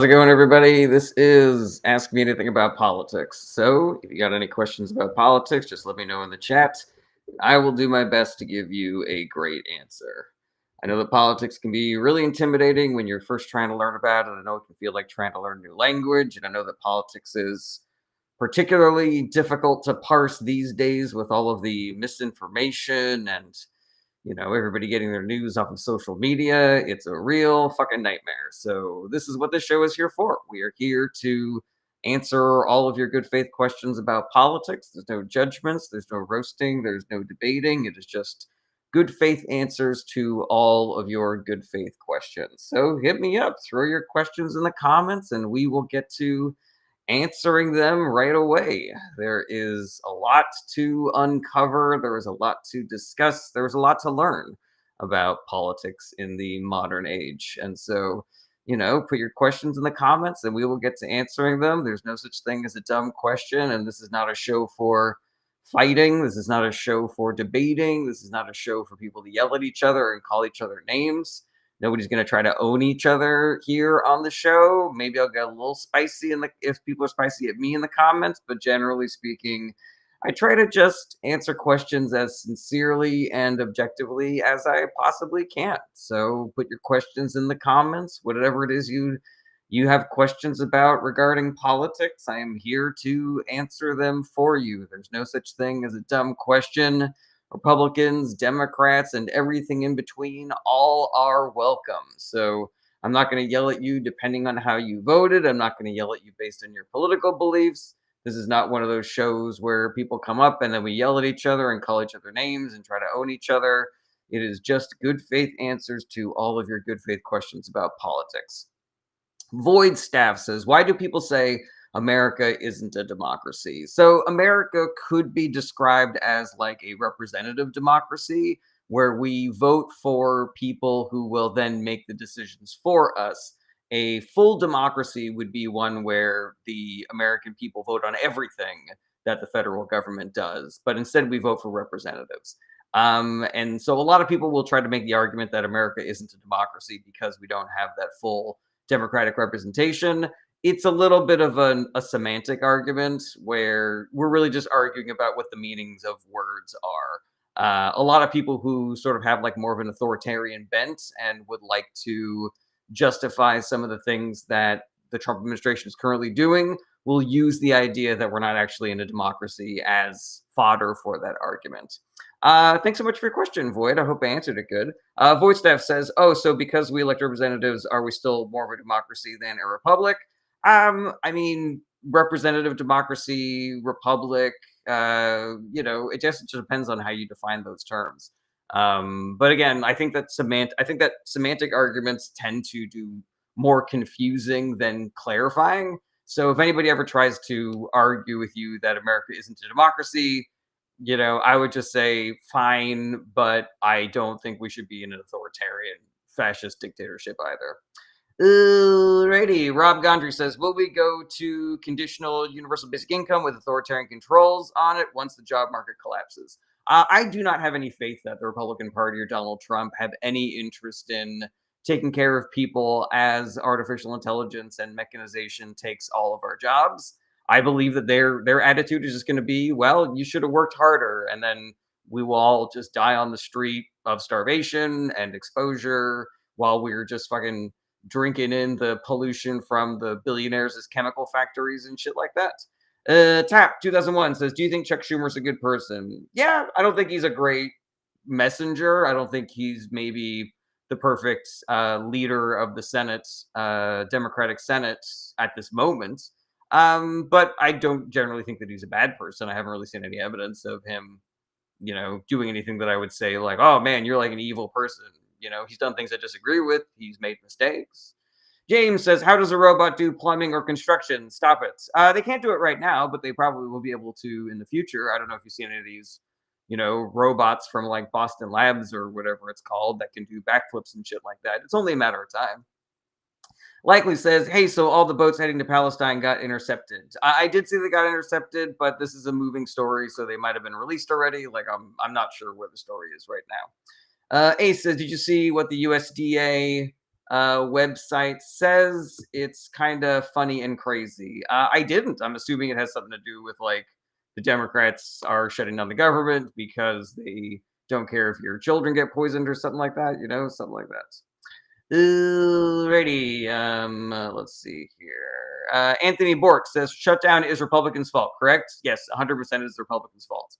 How's it going, everybody? This is Ask Me Anything About Politics. So, if you got any questions about politics, just let me know in the chat. I will do my best to give you a great answer. I know that politics can be really intimidating when you're first trying to learn about it. I know it can feel like trying to learn a new language, and I know that politics is particularly difficult to parse these days with all of the misinformation and everybody getting their news off of social media. It's a real fucking nightmare. So, this is what this show is here for. We are here to answer all of your good faith questions about politics. There's no judgments, there's no roasting, there's no debating. It is just good faith answers to all of your good faith questions. So, hit me up, throw your questions in the comments, and we will get to answering them right away. There is a lot to uncover, there is a lot to discuss, there's a lot to learn about politics in the modern age. And so, put your questions in the comments and we will get to answering them. There's no such thing as a dumb question, and this is not a show for fighting. This is not a show for debating. This is not a show for people to yell at each other and call each other names. Nobody's going to try to own each other here on the show. Maybe I'll get a little spicy if people are spicy at me in the comments, but generally speaking, I try to just answer questions as sincerely and objectively as I possibly can. So put your questions in the comments, whatever it is you have questions about regarding politics. I am here to answer them for you. There's no such thing as a dumb question. Republicans, Democrats, and everything in between all are welcome. So I'm not going to yell at you depending on how you voted. I'm not going to yell at you based on your political beliefs. This is not one of those shows where people come up and then we yell at each other and call each other names and try to own each other. It is just good faith answers to all of your good faith questions about politics. Void Staff says, why do people say America isn't a democracy? So, America could be described as like a representative democracy where we vote for people who will then make the decisions for us. A full democracy would be one where the American people vote on everything that the federal government does, but instead we vote for representatives. And so a lot of people will try to make the argument that America isn't a democracy because we don't have that full democratic representation. It's a little bit of a semantic argument where we're really just arguing about what the meanings of words are. A lot of people who sort of have like more of an authoritarian bent and would like to justify some of the things that the Trump administration is currently doing will use the idea that we're not actually in a democracy as fodder for that argument. Thanks so much for your question, Void. I hope I answered it good. Void Staff says, "Oh, so because we elect representatives, are we still more of a democracy than a republic?" I mean, representative democracy, republic. It just depends on how you define those terms. But again, I think that semantic arguments tend to do more confusing than clarifying. So if anybody ever tries to argue with you that America isn't a democracy, I would just say fine, but I don't think we should be in an authoritarian fascist dictatorship either. Alrighty, Rob Gondry says, will we go to conditional universal basic income with authoritarian controls on it once the job market collapses? I do not have any faith that the Republican Party or Donald Trump have any interest in taking care of people as artificial intelligence and mechanization takes all of our jobs. I believe that their attitude is just going to be, well, you should have worked harder, and then we will all just die on the street of starvation and exposure while we're just fucking drinking in the pollution from the billionaires' chemical factories and shit like that. Tap 2001 says, "Do you think Chuck Schumer's a good person?" Yeah, I don't think he's a great messenger. I don't think he's maybe the perfect leader of the Senate, Democratic Senate at this moment. But I don't generally think that he's a bad person. I haven't really seen any evidence of him, doing anything that I would say like, "Oh man, you're like an evil person." He's done things I disagree with. He's made mistakes. James says, "How does a robot do plumbing or construction?" Stop it. They can't do it right now, but they probably will be able to in the future. I don't know if you've seen any of these, robots from like Boston Labs or whatever it's called that can do backflips and shit like that. It's only a matter of time. Likely says, "Hey, so all the boats heading to Palestine got intercepted." I did see they got intercepted, but this is a moving story, so they might have been released already. Like I'm not sure where the story is right now. Ace says, "Did you see what the USDA website says it's kind of funny and crazy. I didn't. I'm assuming it has something to do with like the Democrats are shutting down the government because they don't care if your children get poisoned or something like that. Something like that. Alrighty. Let's see here. Anthony Bork says shutdown is Republicans' fault. Correct? Yes, 100% is the Republicans' fault.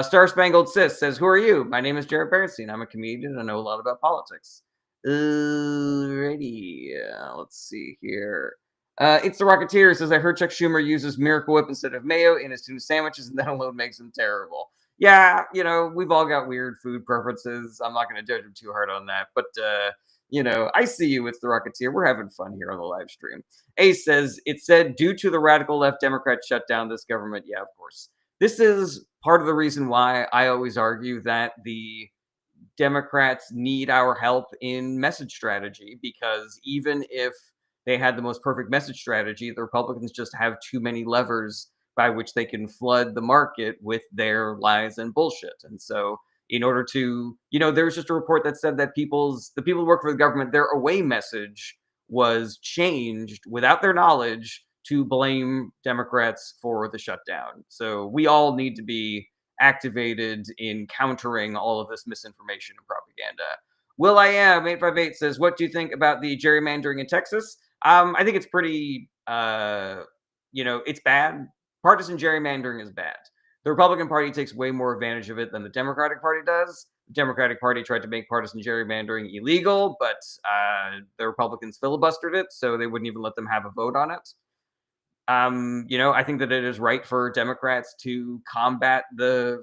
Star Spangled Sis says, "Who are you? My name is Jared Bernstein. I'm a comedian and I know a lot about politics." Alrighty. Let's see here. It's the Rocketeer says, "I heard Chuck Schumer uses Miracle Whip instead of mayo in his tuna sandwiches, and that alone makes him terrible." Yeah, we've all got weird food preferences. I'm not going to judge him too hard on that, but I see you. It's the Rocketeer. We're having fun here on the live stream. Ace says, "It said due to the radical left Democrats shut down this government." Yeah, of course. This is part of the reason why I always argue that the Democrats need our help in message strategy, because even if they had the most perfect message strategy, the Republicans just have too many levers by which they can flood the market with their lies and bullshit. And so, in order to, there was just a report that said that the people who work for the government, their away message was changed without their knowledge to blame Democrats for the shutdown. So we all need to be activated in countering all of this misinformation and propaganda. Will I am 858 says, "What do you think about the gerrymandering in Texas?" I think it's pretty, it's bad. Partisan gerrymandering is bad. The Republican Party takes way more advantage of it than the Democratic Party does. The Democratic Party tried to make partisan gerrymandering illegal, but the Republicans filibustered it, so they wouldn't even let them have a vote on it. I think that it is right for Democrats to combat their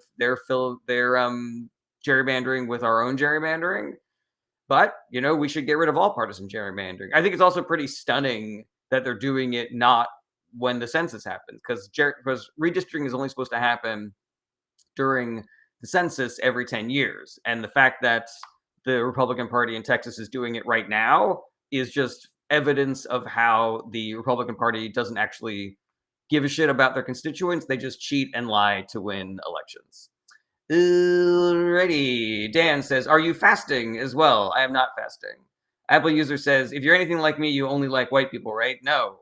gerrymandering with our own gerrymandering. But, we should get rid of all partisan gerrymandering. I think it's also pretty stunning that they're doing it not when the census happens, because redistricting is only supposed to happen during the census every 10 years. And the fact that the Republican Party in Texas is doing it right now is just evidence of how the Republican Party doesn't actually give a shit about their constituents. They just cheat and lie to win elections. Alrighty. Dan says, "Are you fasting as well?" I am not fasting. Apple user says, "If you're anything like me, you only like white people, right?" No,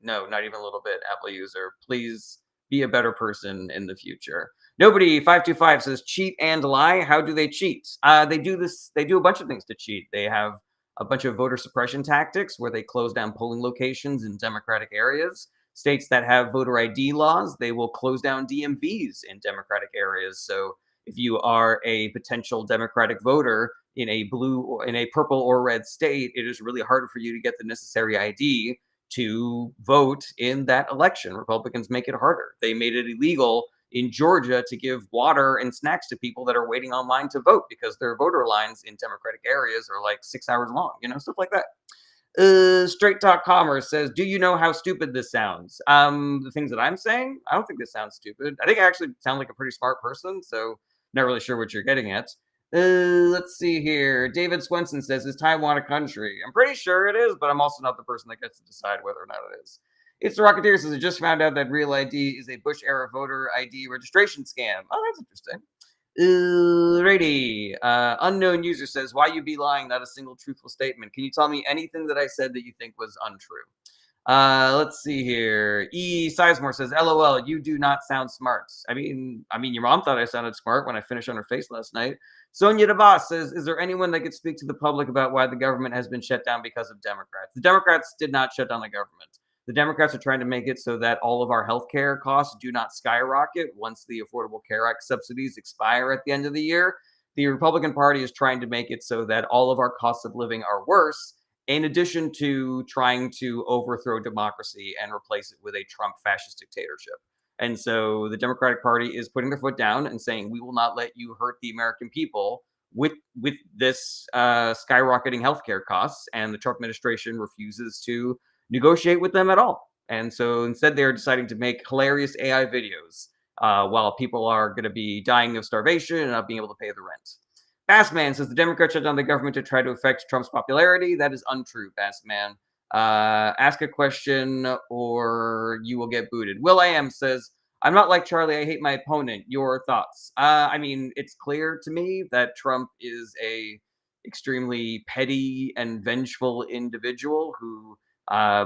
not even a little bit. Apple user, please be a better person in the future. Nobody 525 says, "Cheat and lie." How do they cheat? They do this. They do a bunch of things to cheat. They have a bunch of voter suppression tactics where they close down polling locations in Democratic areas. States that have voter ID laws, they will close down DMVs in Democratic areas. So if you are a potential Democratic voter in a purple or red state, it is really hard for you to get the necessary ID to vote in that election. Republicans make it harder. They made it illegal in Georgia to give water and snacks to people that are waiting online to vote because their voter lines in Democratic areas are like 6 hours long, stuff like that. Straight Talk Commerce says, "Do you know how stupid this sounds?" The things that I'm saying, I don't think this sounds stupid. I think I actually sound like a pretty smart person, so not really sure what you're getting at. Let's see here. David Swenson says, "Is Taiwan a country?" I'm pretty sure it is, but I'm also not the person that gets to decide whether or not it is. It's the Rocketeer says, "I just found out that Real ID is a Bush era voter ID registration scam." Oh, that's interesting. Alrighty. Unknown user says, "Why you be lying? Not a single truthful statement. Can you tell me anything that I said that you think was untrue?" Let's see here. E. Sizemore says, "LOL, you do not sound smart." I mean, your mom thought I sounded smart when I finished on her face last night. Sonia DeVos says, "Is there anyone that could speak to the public about why the government has been shut down because of Democrats?" The Democrats did not shut down the government. The Democrats are trying to make it so that all of our healthcare costs do not skyrocket once the Affordable Care Act subsidies expire at the end of the year. The Republican Party is trying to make it so that all of our costs of living are worse, in addition to trying to overthrow democracy and replace it with a Trump fascist dictatorship. And so the Democratic Party is putting their foot down and saying, "We will not let you hurt the American people with this skyrocketing healthcare costs." And the Trump administration refuses to negotiate with them at all. And so instead, they're deciding to make hilarious AI videos while people are going to be dying of starvation and not being able to pay the rent. Bassman says the Democrats shut down the government to try to affect Trump's popularity. That is untrue, Bassman. Ask a question or you will get booted. Will I am says, "I'm not like Charlie. I hate my opponent. Your thoughts?" I mean, it's clear to me that Trump is a extremely petty and vengeful individual who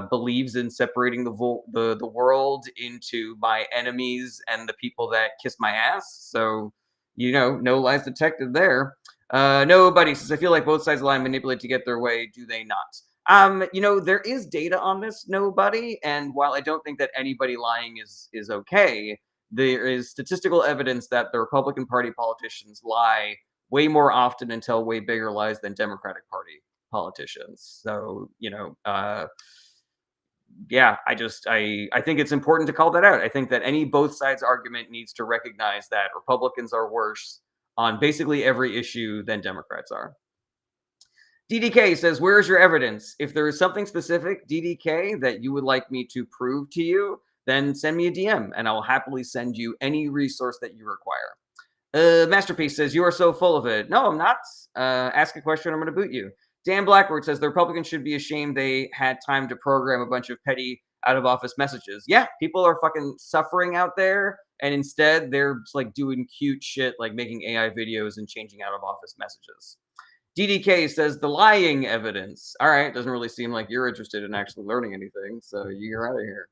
believes in separating the world into my enemies and the people that kiss my ass. So, no lies detected there. Nobody says, I feel like both sides lie manipulate to get their way. Do they not? There is data on this, nobody, and while I don't think that anybody lying is okay, there is statistical evidence that the Republican Party politicians lie way more often and tell way bigger lies than Democratic Party politicians. So, yeah, I think it's important to call that out. I think that any both sides argument needs to recognize that Republicans are worse on basically every issue than Democrats are. DDK says, "Where's your evidence? If there is something specific, DDK, that you would like me to prove to you, then send me a DM and I will happily send you any resource that you require." Masterpiece says, "You are so full of it." No, I'm not. Ask a question, I'm going to boot you. Dan Blackwood says, "The Republicans should be ashamed they had time to program a bunch of petty out of office messages." Yeah, people are fucking suffering out there. And instead, they're just like doing cute shit like making AI videos and changing out of office messages. DDK says, "The lying evidence." All right, doesn't really seem like you're interested in actually learning anything. So you're out of here.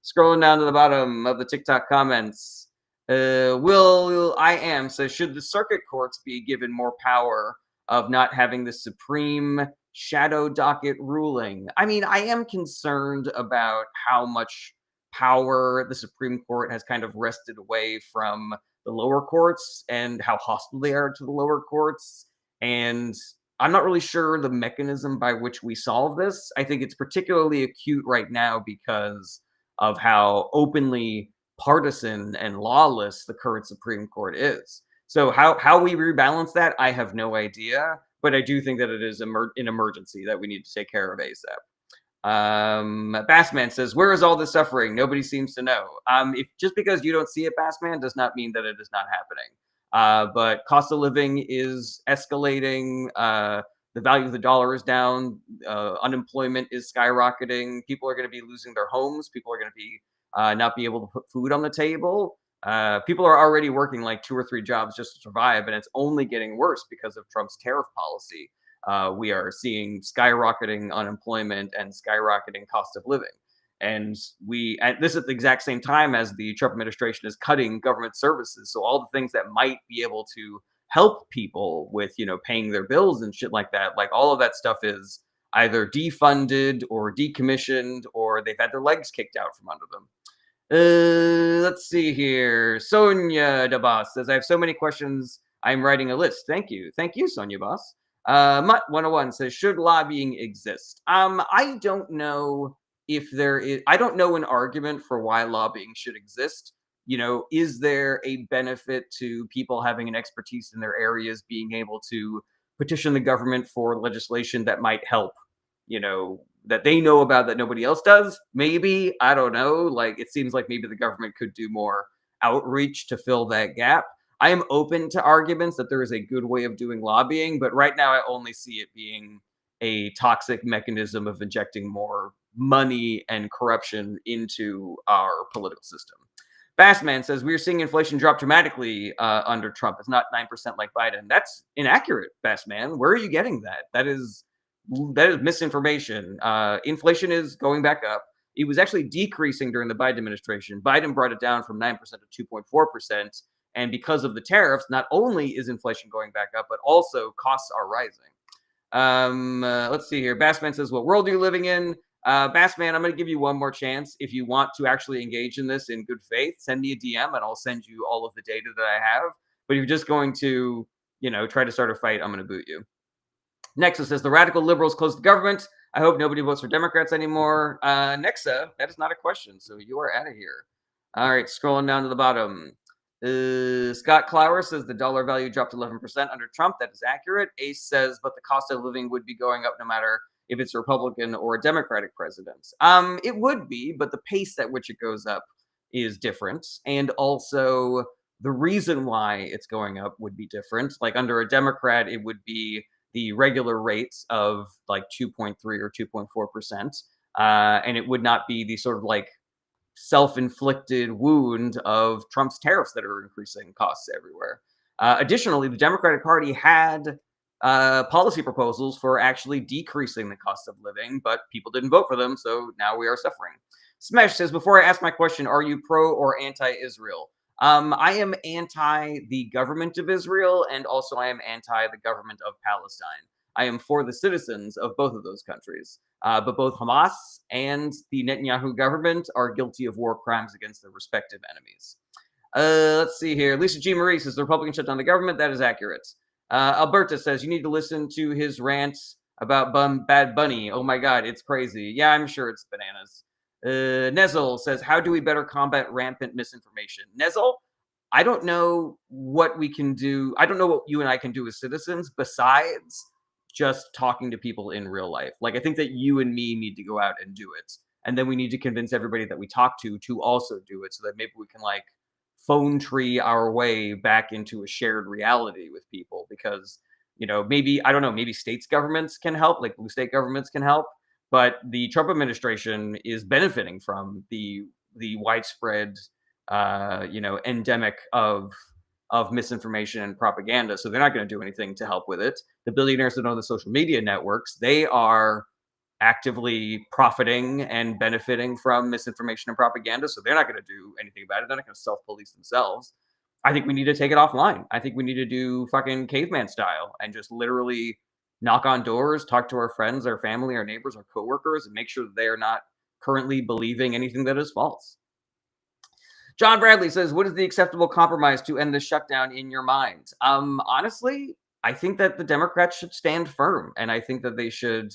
Scrolling down to the bottom of the TikTok comments, Will I am says, "Should the circuit courts be given more power of not having the supreme shadow docket ruling?" I mean, I am concerned about how much power the Supreme Court has kind of wrested away from the lower courts and how hostile they are to the lower courts. And I'm not really sure the mechanism by which we solve this. I think it's particularly acute right now because of how openly partisan and lawless the current Supreme Court is. So how we rebalance that, I have no idea. But I do think that it is an emergency that we need to take care of ASAP. Bassman says, "Where is all the suffering? Nobody seems to know." If just because you don't see it, Bassman, does not mean that it is not happening. But cost of living is escalating. The value of the dollar is down. Unemployment is skyrocketing. People are going to be losing their homes. People are going to be not be able to put food on the table. People are already working like 2 or 3 jobs just to survive, and it's only getting worse because of Trump's tariff policy. We are seeing skyrocketing unemployment and skyrocketing cost of living. And this at the exact same time as the Trump administration is cutting government services. So all the things that might be able to help people with, paying their bills and shit like that, like all of that stuff is either defunded or decommissioned or they've had their legs kicked out from under them. Let's see here. Sonia DeBoss says, "I have so many questions. I'm writing a list." Thank you. Thank you, Sonia Boss. Mutt 101 says, "Should lobbying exist?" I don't know if there is, I don't know an argument for why lobbying should exist. Is there a benefit to people having an expertise in their areas being able to petition the government for legislation that might help, that they know about that nobody else does? Maybe. I don't know. Like, it seems like maybe the government could do more outreach to fill that gap. I am open to arguments that there is a good way of doing lobbying, but right now I only see it being a toxic mechanism of injecting more money and corruption into our political system. Bassman says, "We are seeing inflation drop dramatically under Trump. It's not 9% like Biden." That's inaccurate, Bassman. Where are you getting that? That is misinformation. Inflation is going back up. It was actually decreasing during the Biden administration. Biden brought it down from 9% to 2.4%. And because of the tariffs, not only is inflation going back up, but also costs are rising. Let's see here. Bassman says, "What world are you living in?" Bassman, I'm going to give you one more chance. If you want to actually engage in this in good faith, send me a DM and I'll send you all of the data that I have. But if you're just going to, try to start a fight, I'm going to boot you. Nexa says, "The radical liberals close the government. I hope nobody votes for Democrats anymore." Nexa, that is not a question, so you are out of here. All right, scrolling down to the bottom. Scott Clower says the dollar value dropped 11% under Trump. That is accurate. Ace says, "But the cost of living would be going up no matter if it's a Republican or a Democratic president." It would be, but the pace at which it goes up is different. And also, the reason why it's going up would be different. Like under a Democrat, it would be the regular rates of like 2.3 or 2.4%. And it would not be the sort of like self-inflicted wound of Trump's tariffs that are increasing costs everywhere. Additionally, the Democratic Party had policy proposals for actually decreasing the cost of living, but people didn't vote for them, so now we are suffering. Smesh says, before I ask my question, are you pro or anti-Israel? I am anti the government of Israel, and also I am anti the government of Palestine. I am for the citizens of both of those countries. But both Hamas and the Netanyahu government are guilty of war crimes against their respective enemies. Let's see here. Lisa G. Marie says the Republicans shut down the government. That is accurate. Alberta says you need to listen to his rants about Bad Bunny. Oh my God, it's crazy. Yeah, I'm sure it's bananas. Nezel says, how do we better combat rampant misinformation? Nezel, I don't know what we can do. I don't know what you and I can do as citizens besides just talking to people in real life. Like, I think that you and me need to go out and do it. And then we need to convince everybody that we talk to also do it so that maybe we can, like, phone tree our way back into a shared reality with people because, maybe, I don't know, maybe states governments can help, like blue state governments can help, but the Trump administration is benefiting from the widespread, endemic of misinformation and propaganda. So they're not going to do anything to help with it. The billionaires that own the social media networks, they are actively profiting and benefiting from misinformation and propaganda. So they're not going to do anything about it. They're not going to self police themselves. I think we need to take it offline. I think we need to do fucking caveman style and just literally knock on doors, talk to our friends, our family, our neighbors, our coworkers, and make sure that they are not currently believing anything that is false. John Bradley says, what is the acceptable compromise to end the shutdown in your mind? Honestly, I think that the Democrats should stand firm, and I think that they should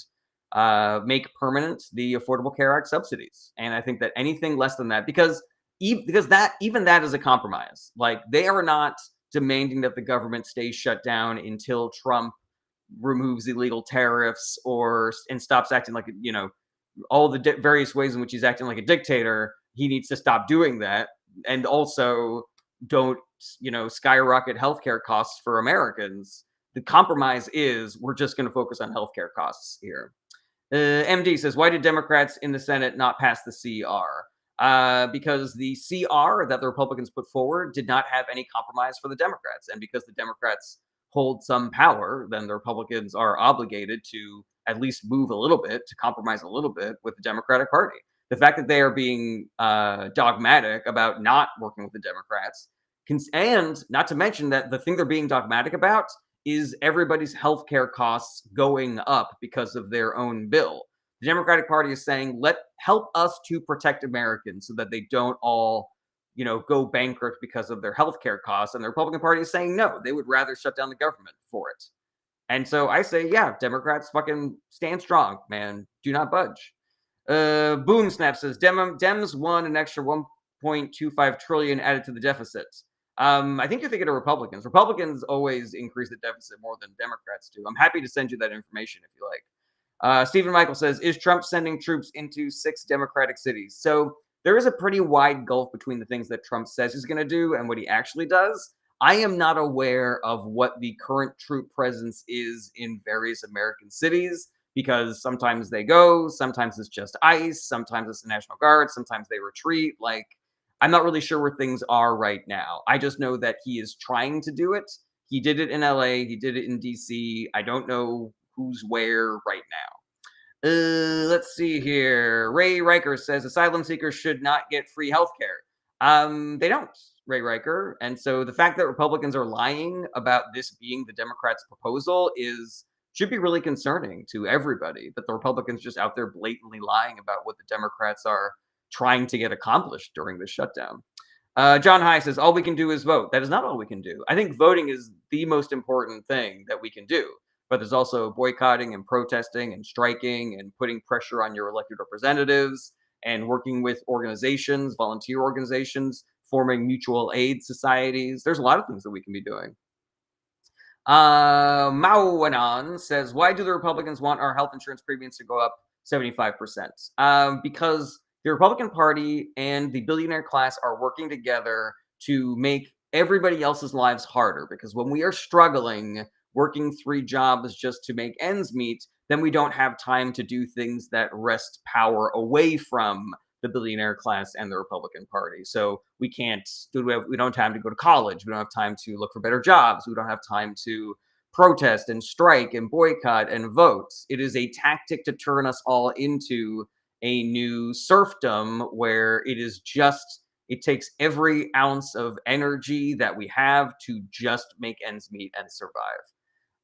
make permanent the Affordable Care Act subsidies. And I think that anything less than that, because even that is a compromise. Like, they are not demanding that the government stays shut down until Trump removes illegal tariffs and stops acting like all the various ways in which he's acting like a dictator. He needs to stop doing that, and also don't skyrocket healthcare costs for Americans. The compromise is we're just going to focus on healthcare costs here. MD says, why did Democrats in the Senate not pass the CR? Because the CR that the Republicans put forward did not have any compromise for the Democrats. And because the Democrats hold some power, then the Republicans are obligated to at least move a little bit, to compromise a little bit with the Democratic Party. The fact that they are being dogmatic about not working with the Democrats, and not to mention that the thing they're being dogmatic about is everybody's healthcare costs going up because of their own bill. The Democratic Party is saying, help us to protect Americans so that they don't all, go bankrupt because of their healthcare costs. And the Republican Party is saying, no, they would rather shut down the government for it. And so I say, yeah, Democrats fucking stand strong, man. Do not budge. Boom Snap says, Dems won an extra 1.25 trillion added to the deficit. I think you're thinking of Republicans. Republicans always increase the deficit more than Democrats do. I'm happy to send you that information if you like. Stephen Michael says, is Trump sending troops into 6 Democratic cities? So there is a pretty wide gulf between the things that Trump says he's going to do and what he actually does. I am not aware of what the current troop presence is in various American cities because sometimes they go, sometimes it's just ICE, sometimes it's the National Guard, sometimes they retreat. Like, I'm not really sure where things are right now. I just know that he is trying to do it. He did it in LA, he did it in DC. I don't know who's where right now. Let's see here. Ray Riker says asylum seekers should not get free healthcare. They don't, Ray Riker. And so the fact that Republicans are lying about this being the Democrats' proposal should be really concerning to everybody, that the Republicans just out there blatantly lying about what the Democrats are trying to get accomplished during this shutdown. John High says, all we can do is vote. That is not all we can do. I think voting is the most important thing that we can do. But there's also boycotting and protesting and striking and putting pressure on your elected representatives and working with organizations, volunteer organizations, forming mutual aid societies. There's a lot of things that we can be doing. Mauanan says, why do the Republicans want our health insurance premiums to go up 75%? Because the Republican Party and the billionaire class are working together to make everybody else's lives harder. Because when we are struggling, working 3 jobs just to make ends meet, then we don't have time to do things that wrest power away from the billionaire class and the Republican Party. So we don't have time to go to college. We don't have time to look for better jobs. We don't have time to protest and strike and boycott and vote. It is a tactic to turn us all into a new serfdom where it takes every ounce of energy that we have to just make ends meet and survive.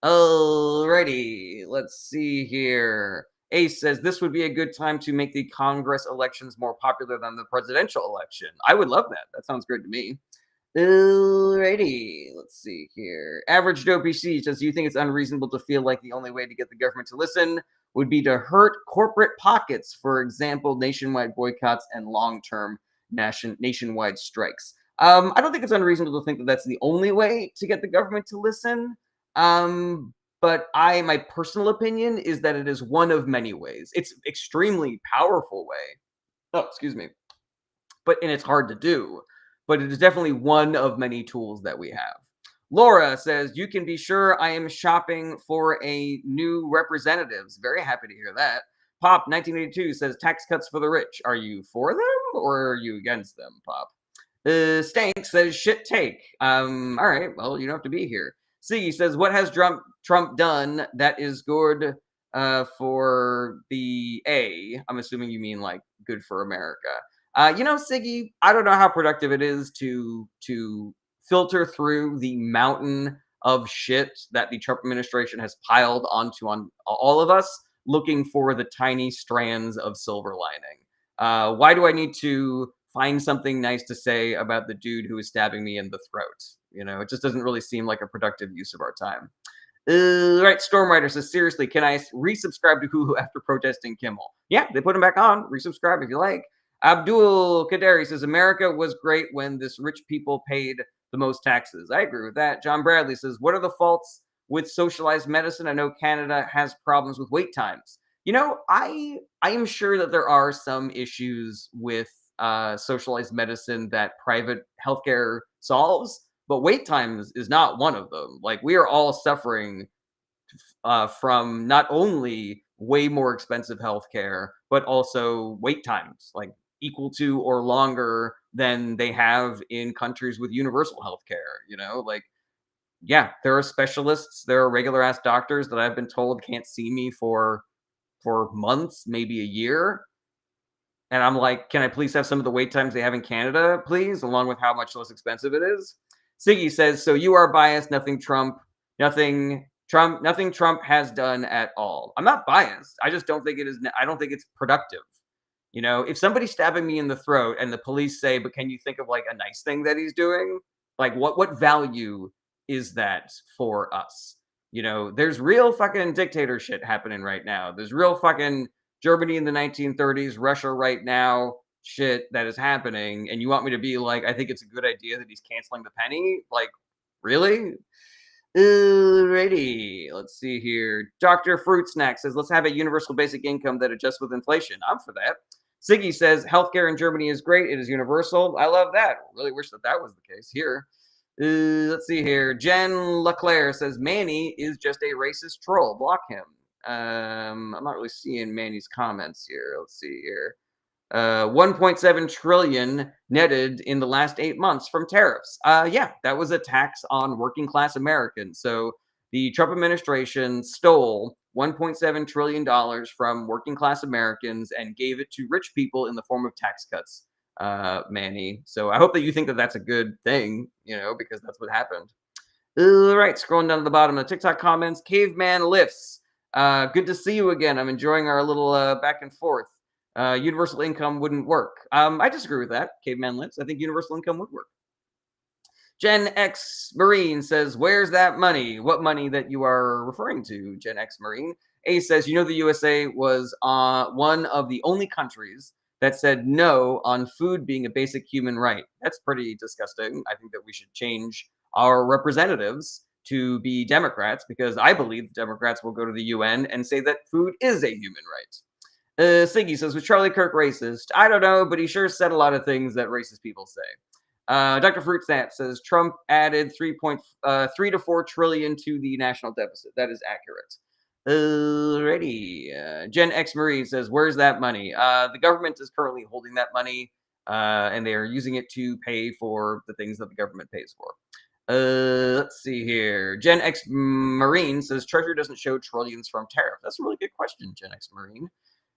Alrighty, let's see here. Ace says this would be a good time to make the Congress elections more popular than the presidential election. I would love that. That sounds good to me. Alrighty, let's see here. Average Joe PC says, do you think it's unreasonable to feel like the only way to get the government to listen would be to hurt corporate pockets, for example, nationwide boycotts and long-term nationwide strikes? I don't think it's unreasonable to think that that's the only way to get the government to listen. But my personal opinion is that it is one of many ways. It's extremely powerful way. Oh, excuse me. And it's hard to do. But it is definitely one of many tools that we have. Laura says, you can be sure I am shopping for a new representatives. Very happy to hear that. Pop 1982 says, tax cuts for the rich. Are you for them or are you against them, Pop? Stank says, shit take. All right, well, you don't have to be here. C says, what has Trump done that is good for the A? I'm assuming you mean like good for America. Siggy, I don't know how productive it is to filter through the mountain of shit that the Trump administration has piled on all of us, looking for the tiny strands of silver lining. Why do I need to find something nice to say about the dude who is stabbing me in the throat? It just doesn't really seem like a productive use of our time. Right, Stormrider says, seriously, can I resubscribe to Hulu after protesting Kimmel? Yeah, they put him back on. Resubscribe if you like. Abdul Kaderi says, America was great when this rich people paid the most taxes. I agree with that. John Bradley says, what are the faults with socialized medicine? I know Canada has problems with wait times. I am sure that there are some issues with socialized medicine that private healthcare solves, but wait times is not one of them. Like, we are all suffering from not only way more expensive healthcare, but also wait times, like equal to or longer than they have in countries with universal healthcare. Like, yeah, there are specialists, there are regular ass doctors that I've been told can't see me for months, maybe a year. And I'm like, can I please have some of the wait times they have in Canada, please, along with how much less expensive it is? Siggy says, so you are biased, nothing Trump has done at all. I'm not biased. I just don't think I don't think it's productive. If somebody's stabbing me in the throat and the police say, but can you think of like a nice thing that he's doing? Like, what value is that for us? There's real fucking dictator shit happening right now. There's real fucking Germany in the 1930s, Russia right now shit that is happening. And you want me to be like, I think it's a good idea that he's canceling the penny? Like, really? Alrighty, let's see here. Dr. Fruit Snack says, let's have a universal basic income that adjusts with inflation. I'm for that. Siggy says, healthcare in Germany is great. It is universal. I love that. Really wish that was the case here. Let's see here. Jen LeClaire says, Manny is just a racist troll. Block him. I'm not really seeing Manny's comments here. Let's see here. 1.7 trillion netted in the last 8 months from tariffs. Yeah, that was a tax on working class Americans. So the Trump administration stole $1.7 trillion from working class Americans and gave it to rich people in the form of tax cuts, Manny. So I hope that you think that that's a good thing, because that's what happened. All right, scrolling down to the bottom of the TikTok comments, Caveman Lifts. Good to see you again. I'm enjoying our little back and forth. Universal income wouldn't work. I disagree with that, Caveman Lifts. I think universal income would work. Gen X Marine says, where's that money? What money that you are referring to, Gen X Marine? A says, the USA was one of the only countries that said no on food being a basic human right. That's pretty disgusting. I think that we should change our representatives to be Democrats, because I believe Democrats will go to the UN and say that food is a human right. Siggy says, was Charlie Kirk racist? I don't know, but he sure said a lot of things that racist people say. Dr. Fruit Snap says Trump added 3 to 4 trillion to the national deficit. That is accurate. Alrighty. Gen X Marine says, where's that money? The government is currently holding that money, and they are using it to pay for the things that the government pays for. Let's see here. Gen X Marine says Treasury doesn't show trillions from tariff. That's a really good question, Gen X Marine.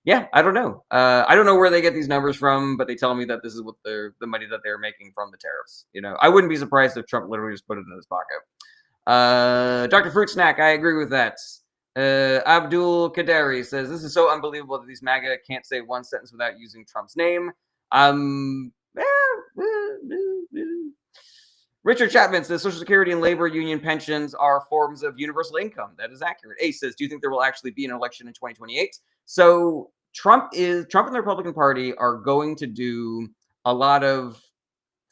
Yeah, I don't know. I don't know where they get these numbers from, but they tell me that this is what the money that they're making from the tariffs. I wouldn't be surprised if Trump literally just put it in his pocket. Dr. Fruit Snack, I agree with that. Abdul Kaderi says this is so unbelievable that these MAGA can't say one sentence without using Trump's name. Richard Chapman says Social Security and labor union pensions are forms of universal income. That is accurate. Ace says, do you think there will actually be an election in 2028? So Trump and the Republican Party are going to do a lot of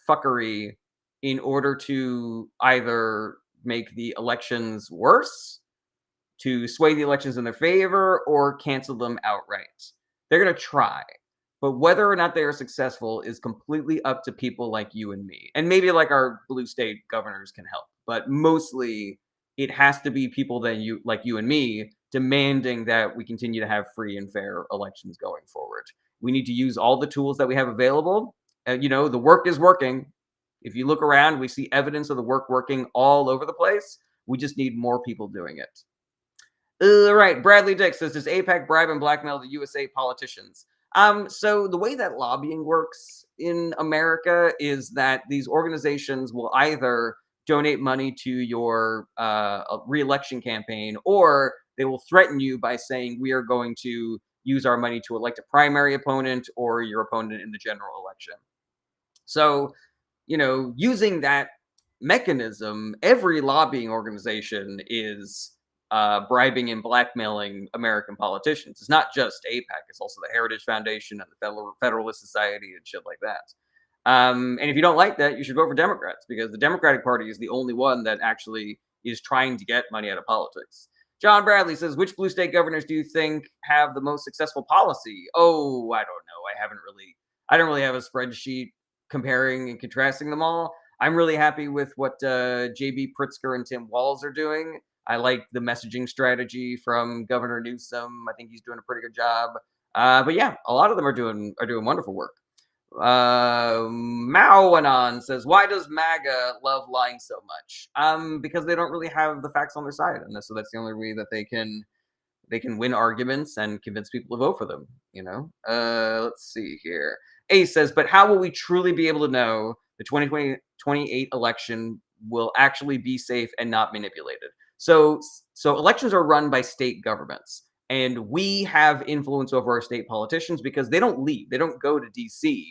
fuckery in order to either make the elections worse, to sway the elections in their favor, or cancel them outright. They're going to try. But whether or not they are successful is completely up to people like you and me. And maybe like our blue state governors can help. But mostly it has to be people like you and me demanding that we continue to have free and fair elections going forward. We need to use all the tools that we have available. The work is working. If you look around, we see evidence of the work working all over the place. We just need more people doing it. Right. Bradley Dick says, does AIPAC bribe and blackmail the USA politicians? So the way that lobbying works in America is that these organizations will either donate money to your reelection campaign, or they will threaten you by saying we are going to use our money to elect a primary opponent or your opponent in the general election. So, using that mechanism, every lobbying organization is bribing and blackmailing American politicians. It's not just AIPAC; it's also the Heritage Foundation and the Federalist Society and shit like that. And if you don't like that, you should vote for Democrats, because the Democratic Party is the only one that actually is trying to get money out of politics. John Bradley says, which blue state governors do you think have the most successful policy? Oh, I don't know. I don't really have a spreadsheet comparing and contrasting them all. I'm really happy with what J.B. Pritzker and Tim Walz are doing. I like the messaging strategy from Governor Newsom. I think he's doing a pretty good job. But yeah, a lot of them are doing wonderful work. Maoanon says, why does MAGA love lying so much? Because they don't really have the facts on their side, and so that's the only way that they can win arguments and convince people to vote for them. Let's see here. Ace says, but how will we truly be able to know the 2028 election will actually be safe and not manipulated? So elections are run by state governments, and we have influence over our state politicians because they don't leave. They don't go to DC.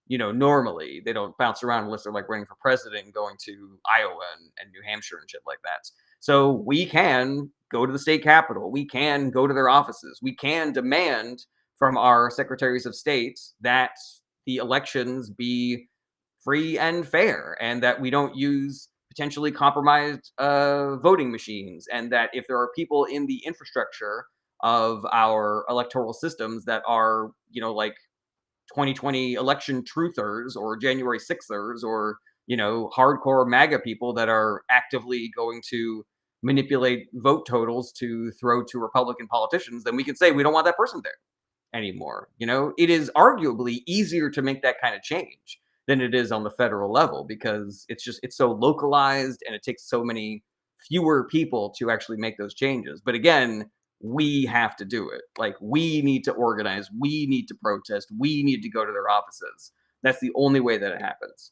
Normally they don't bounce around unless they're like running for president and going to Iowa and New Hampshire and shit like that. So we can go to the state capitol. We can go to their offices. We can demand from our secretaries of state that the elections be free and fair, and that we don't use potentially compromised voting machines, and that if there are people in the infrastructure of our electoral systems that are, like 2020 election truthers or January 6ers or, hardcore MAGA people that are actively going to manipulate vote totals to throw to Republican politicians, then we can say we don't want that person there anymore. It is arguably easier to make that kind of change than it is on the federal level, because it's so localized and it takes so many fewer people to actually make those changes. But again, we have to do it. Like, we need to organize, we need to protest, we need to go to their offices. That's the only way that it happens.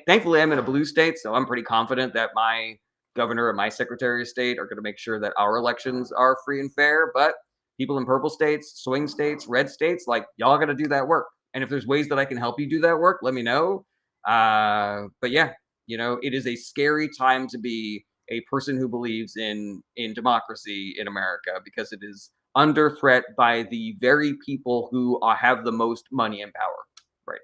Thankfully I'm in a blue state, so I'm pretty confident that my governor and my secretary of state are going to make sure that our elections are free and fair. But people in purple states, swing states, red states, like, y'all got to do that work. And if there's ways that I can help you do that work, let me know. But yeah, it is a scary time to be a person who believes in democracy in America, because it is under threat by the very people who have the most money and power right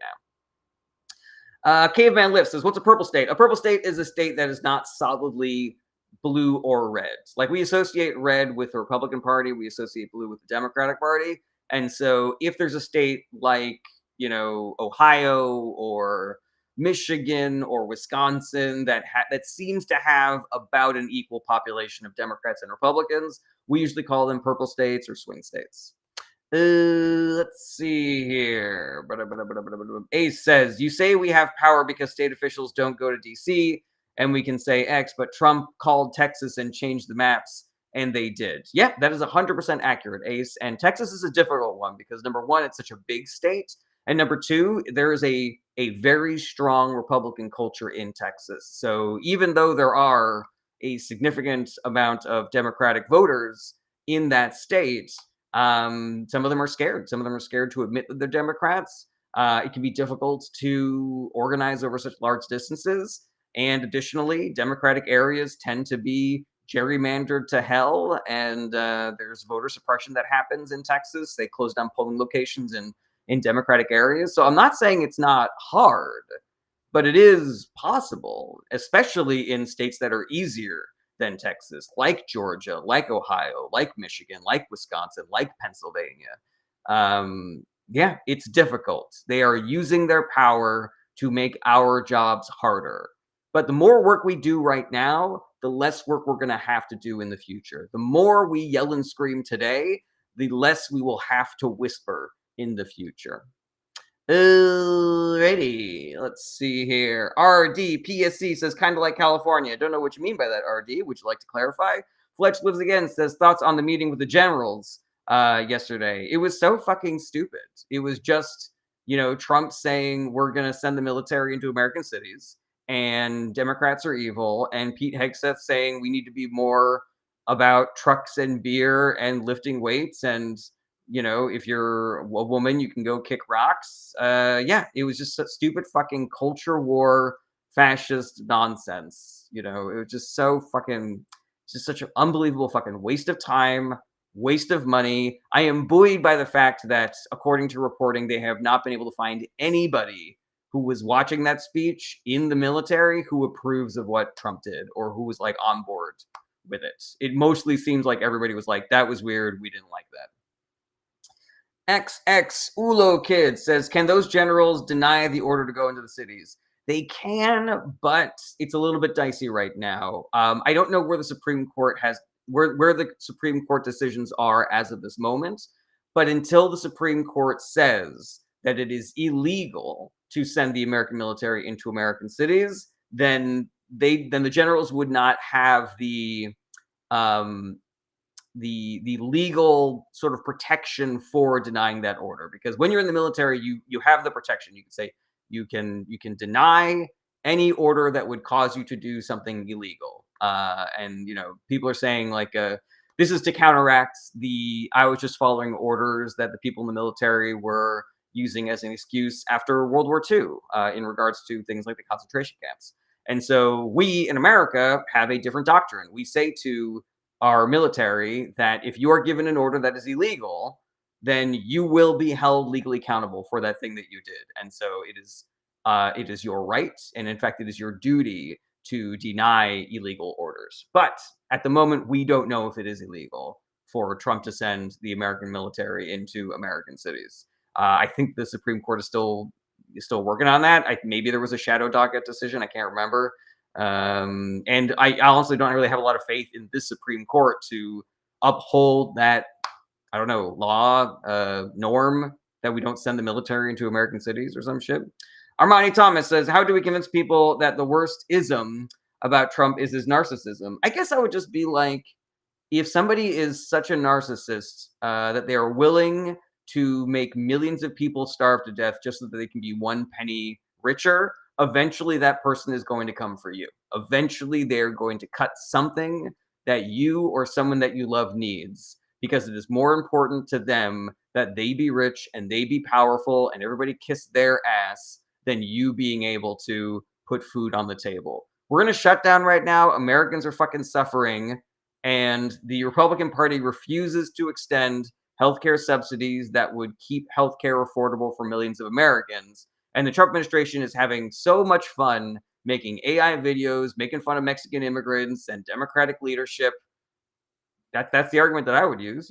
now. Caveman Lift says, what's a purple state? A purple state is a state that is not solidly blue or red. Like, we associate red with the Republican Party, we associate blue with the Democratic Party. And so if there's a state like, Ohio or Michigan or Wisconsin that seems to have about an equal population of Democrats and Republicans, we usually call them purple states or swing states. Let's see here. Ace says, you say we have power because state officials don't go to DC and we can say X, but Trump called Texas and changed the maps, and they did. Yeah, that is 100% accurate, Ace. And Texas is a difficult one because number one, it's such a big state, and number two, there is a very strong Republican culture in Texas. So even though there are a significant amount of Democratic voters in that state, some of them are scared. Some of them are scared to admit that they're Democrats. It can be difficult to organize over such large distances. And additionally, Democratic areas tend to be gerrymandered to hell, and there's voter suppression that happens in Texas. They close down polling locations in Democratic areas. So I'm not saying it's not hard, but it is possible, especially in states that are easier than Texas, like Georgia, like Ohio, like Michigan, like Wisconsin, like Pennsylvania. Yeah, it's difficult. They are using their power to make our jobs harder. But the more work we do right now, the less work we're going to have to do in the future. The more we yell and scream today, the less we will have to whisper in the future. Alrighty, let's see here. RDPSC says, kind of like California. I don't know what you mean by that, RD. Would you like to clarify? Fletch Lives Again says, thoughts on the meeting with the generals yesterday. It was so fucking stupid. It was just, Trump saying we're going to send the military into American cities and Democrats are evil, and Pete Hegseth saying we need to be more about trucks and beer and lifting weights, and if you're a woman, you can go kick rocks. Yeah, it was just such stupid fucking culture war, fascist nonsense. It was just so fucking, just such an unbelievable fucking waste of time, waste of money. I am buoyed by the fact that, according to reporting, they have not been able to find anybody who was watching that speech in the military who approves of what Trump did or who was like on board with it. It mostly seems like everybody was like, that was weird. We didn't like that. XX Ulo Kid says, can those generals deny the order to go into the cities? They can, but it's a little bit dicey right now. I don't know where the Supreme Court has where the Supreme Court decisions are as of this moment, but until the Supreme Court says that it is illegal to send the American military into American cities, then the generals would not have um, the legal sort of protection for denying that order, because when you're in the military, you have the protection. You can say you can deny any order that would cause you to do something illegal, and people are saying like this is to counteract the I was just following orders that the people in the military were using as an excuse after World War II in regards to things like the concentration camps. And so we in America have a different doctrine. We say to our military that if you are given an order that is illegal, then you will be held legally accountable for that thing that you did. And so it is your right, and in fact, it is your duty to deny illegal orders. But at the moment, we don't know if it is illegal for Trump to send the American military into American cities. I think the Supreme Court is still working on that. Maybe there was a shadow docket decision. I can't remember. And I honestly don't really have a lot of faith in this Supreme Court to uphold that, I don't know, law, norm that we don't send the military into American cities or some shit. Armani Thomas says, how do we convince people that the worst ism about Trump is his narcissism? I guess I would just be like, if somebody is such a narcissist that they are willing to make millions of people starve to death just so that they can be one penny richer, eventually that person is going to come for you. Eventually they're going to cut something that you or someone that you love needs, because it is more important to them that they be rich and they be powerful and everybody kiss their ass than you being able to put food on the table. We're in a shutdown right now. Americans are fucking suffering, and the Republican Party refuses to extend healthcare subsidies that would keep healthcare affordable for millions of Americans. And the Trump administration is having so much fun making AI videos, making fun of Mexican immigrants and Democratic leadership. That's the argument that I would use,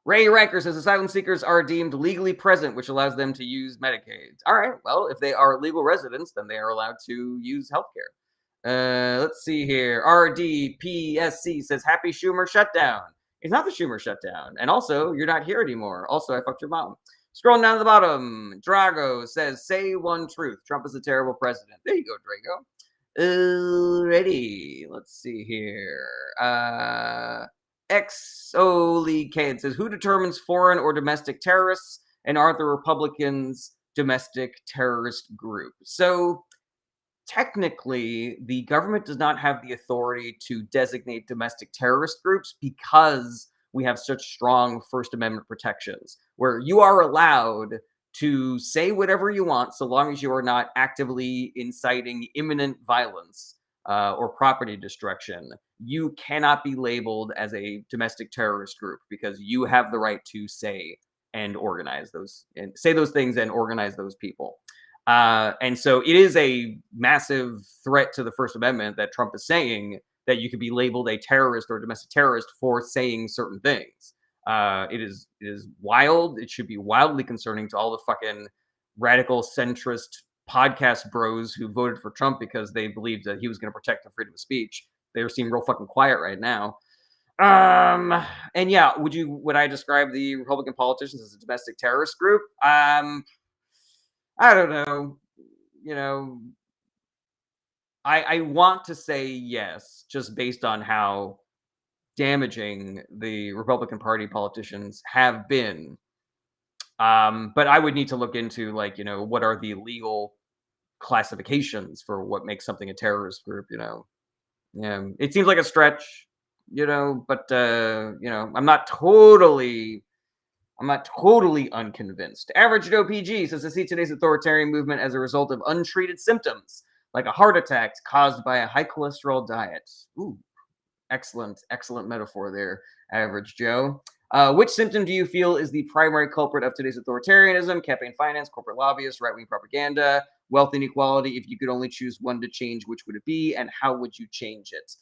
Ray Riker says asylum seekers are deemed legally present, which allows them to use Medicaid. All right, well, if they are legal residents, then they are allowed to use healthcare. Let's see here. RDPSC says happy Schumer shutdown. It's not the Schumer shutdown. And also, you're not here anymore. Also, I fucked your mom. Scrolling down to the bottom, Drago says, say one truth. Trump is a terrible president. There you go, Drago. Alrighty, let's see here. XOLK says, who determines foreign or domestic terrorists, and are the Republicans domestic terrorist group? So technically, the government does not have the authority to designate domestic terrorist groups because we have such strong First Amendment protections, where you are allowed to say whatever you want so long as you are not actively inciting imminent violence or property destruction. You cannot be labeled as a domestic terrorist group because you have the right to say and organize those and say those things and organize those people. And so it is a massive threat to the First Amendment that Trump is saying that you could be labeled a terrorist or a domestic terrorist for saying certain things. It is wild. It should be wildly concerning to all the fucking radical centrist podcast bros who voted for Trump because they believed that he was going to protect the freedom of speech. They seem real fucking quiet right now. Um, and yeah, would I describe the Republican politicians as a domestic terrorist group? I don't know. You know, I want to say yes, just based on how damaging the Republican Party politicians have been. But I would need to look into, like, what are the legal classifications for what makes something a terrorist group. Yeah, it seems like a stretch. But I'm not totally unconvinced. Average Joe PG says, to see today's authoritarian movement as a result of untreated symptoms, like a heart attack caused by a high cholesterol diet. Ooh, excellent metaphor there, Average Joe. Which symptom do you feel is the primary culprit of today's authoritarianism? Campaign finance, corporate lobbyists, right-wing propaganda, wealth inequality. If you could only choose one to change, which would it be, and how would you change it?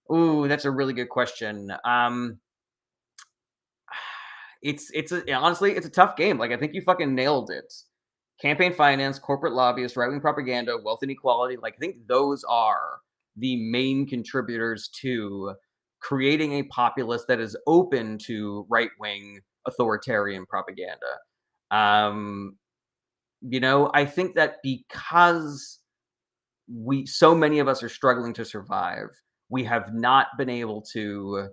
Ooh, that's a really good question. Honestly, it's a tough game. Like, I think you fucking nailed it. Campaign finance, corporate lobbyists, right wing propaganda, wealth inequality. Like, I think those are the main contributors to creating a populace that is open to right wing authoritarian propaganda. Um, I think that because so many of us are struggling to survive, we have not been able to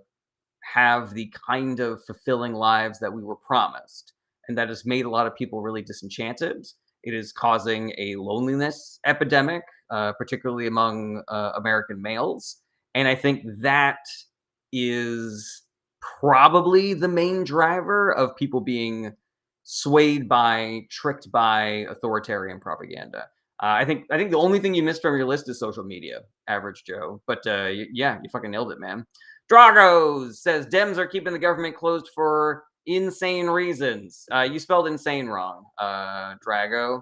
have the kind of fulfilling lives that we were promised. And that has made a lot of people really disenchanted. It is causing a loneliness epidemic, particularly among American males. And I think that is probably the main driver of people being swayed by, tricked by authoritarian propaganda. I think the only thing you missed from your list is social media, Average Joe. But yeah, you fucking nailed it, man. Drago says Dems are keeping the government closed for insane reasons. You spelled insane wrong, Drago.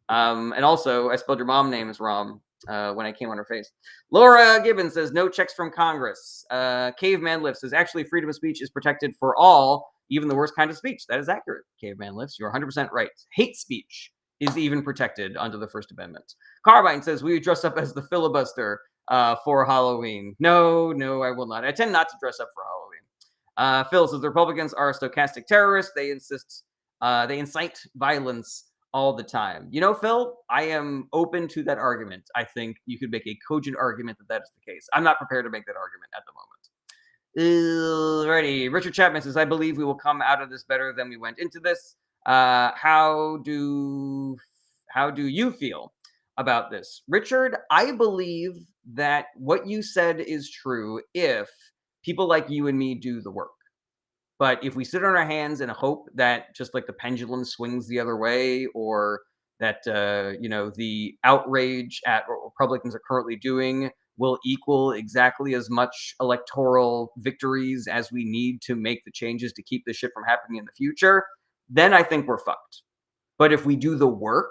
And also, I spelled your mom name as wrong when I came on her face. Laura Gibbons says no checks from Congress. Caveman Lift says actually freedom of speech is protected for all, even the worst kind of speech. That is accurate, Caveman Lifts. You're 100% right. Hate speech is even protected under the First Amendment. Carbine says we dress up as the filibuster for Halloween. No, I will not. I tend not to dress up for Halloween. Phil says the Republicans are stochastic terrorists. They incite violence all the time. Phil, I am open to that argument. I think you could make a cogent argument that is the case. I'm not prepared to make that argument at the moment. Alrighty. Richard Chapman says, I believe we will come out of this better than we went into this. How do you feel about this? Richard, I believe that what you said is true if people like you and me do the work. But if we sit on our hands and hope that just like the pendulum swings the other way, or that the outrage at what Republicans are currently doing will equal exactly as much electoral victories as we need to make the changes to keep this shit from happening in the future, then I think we're fucked. But if we do the work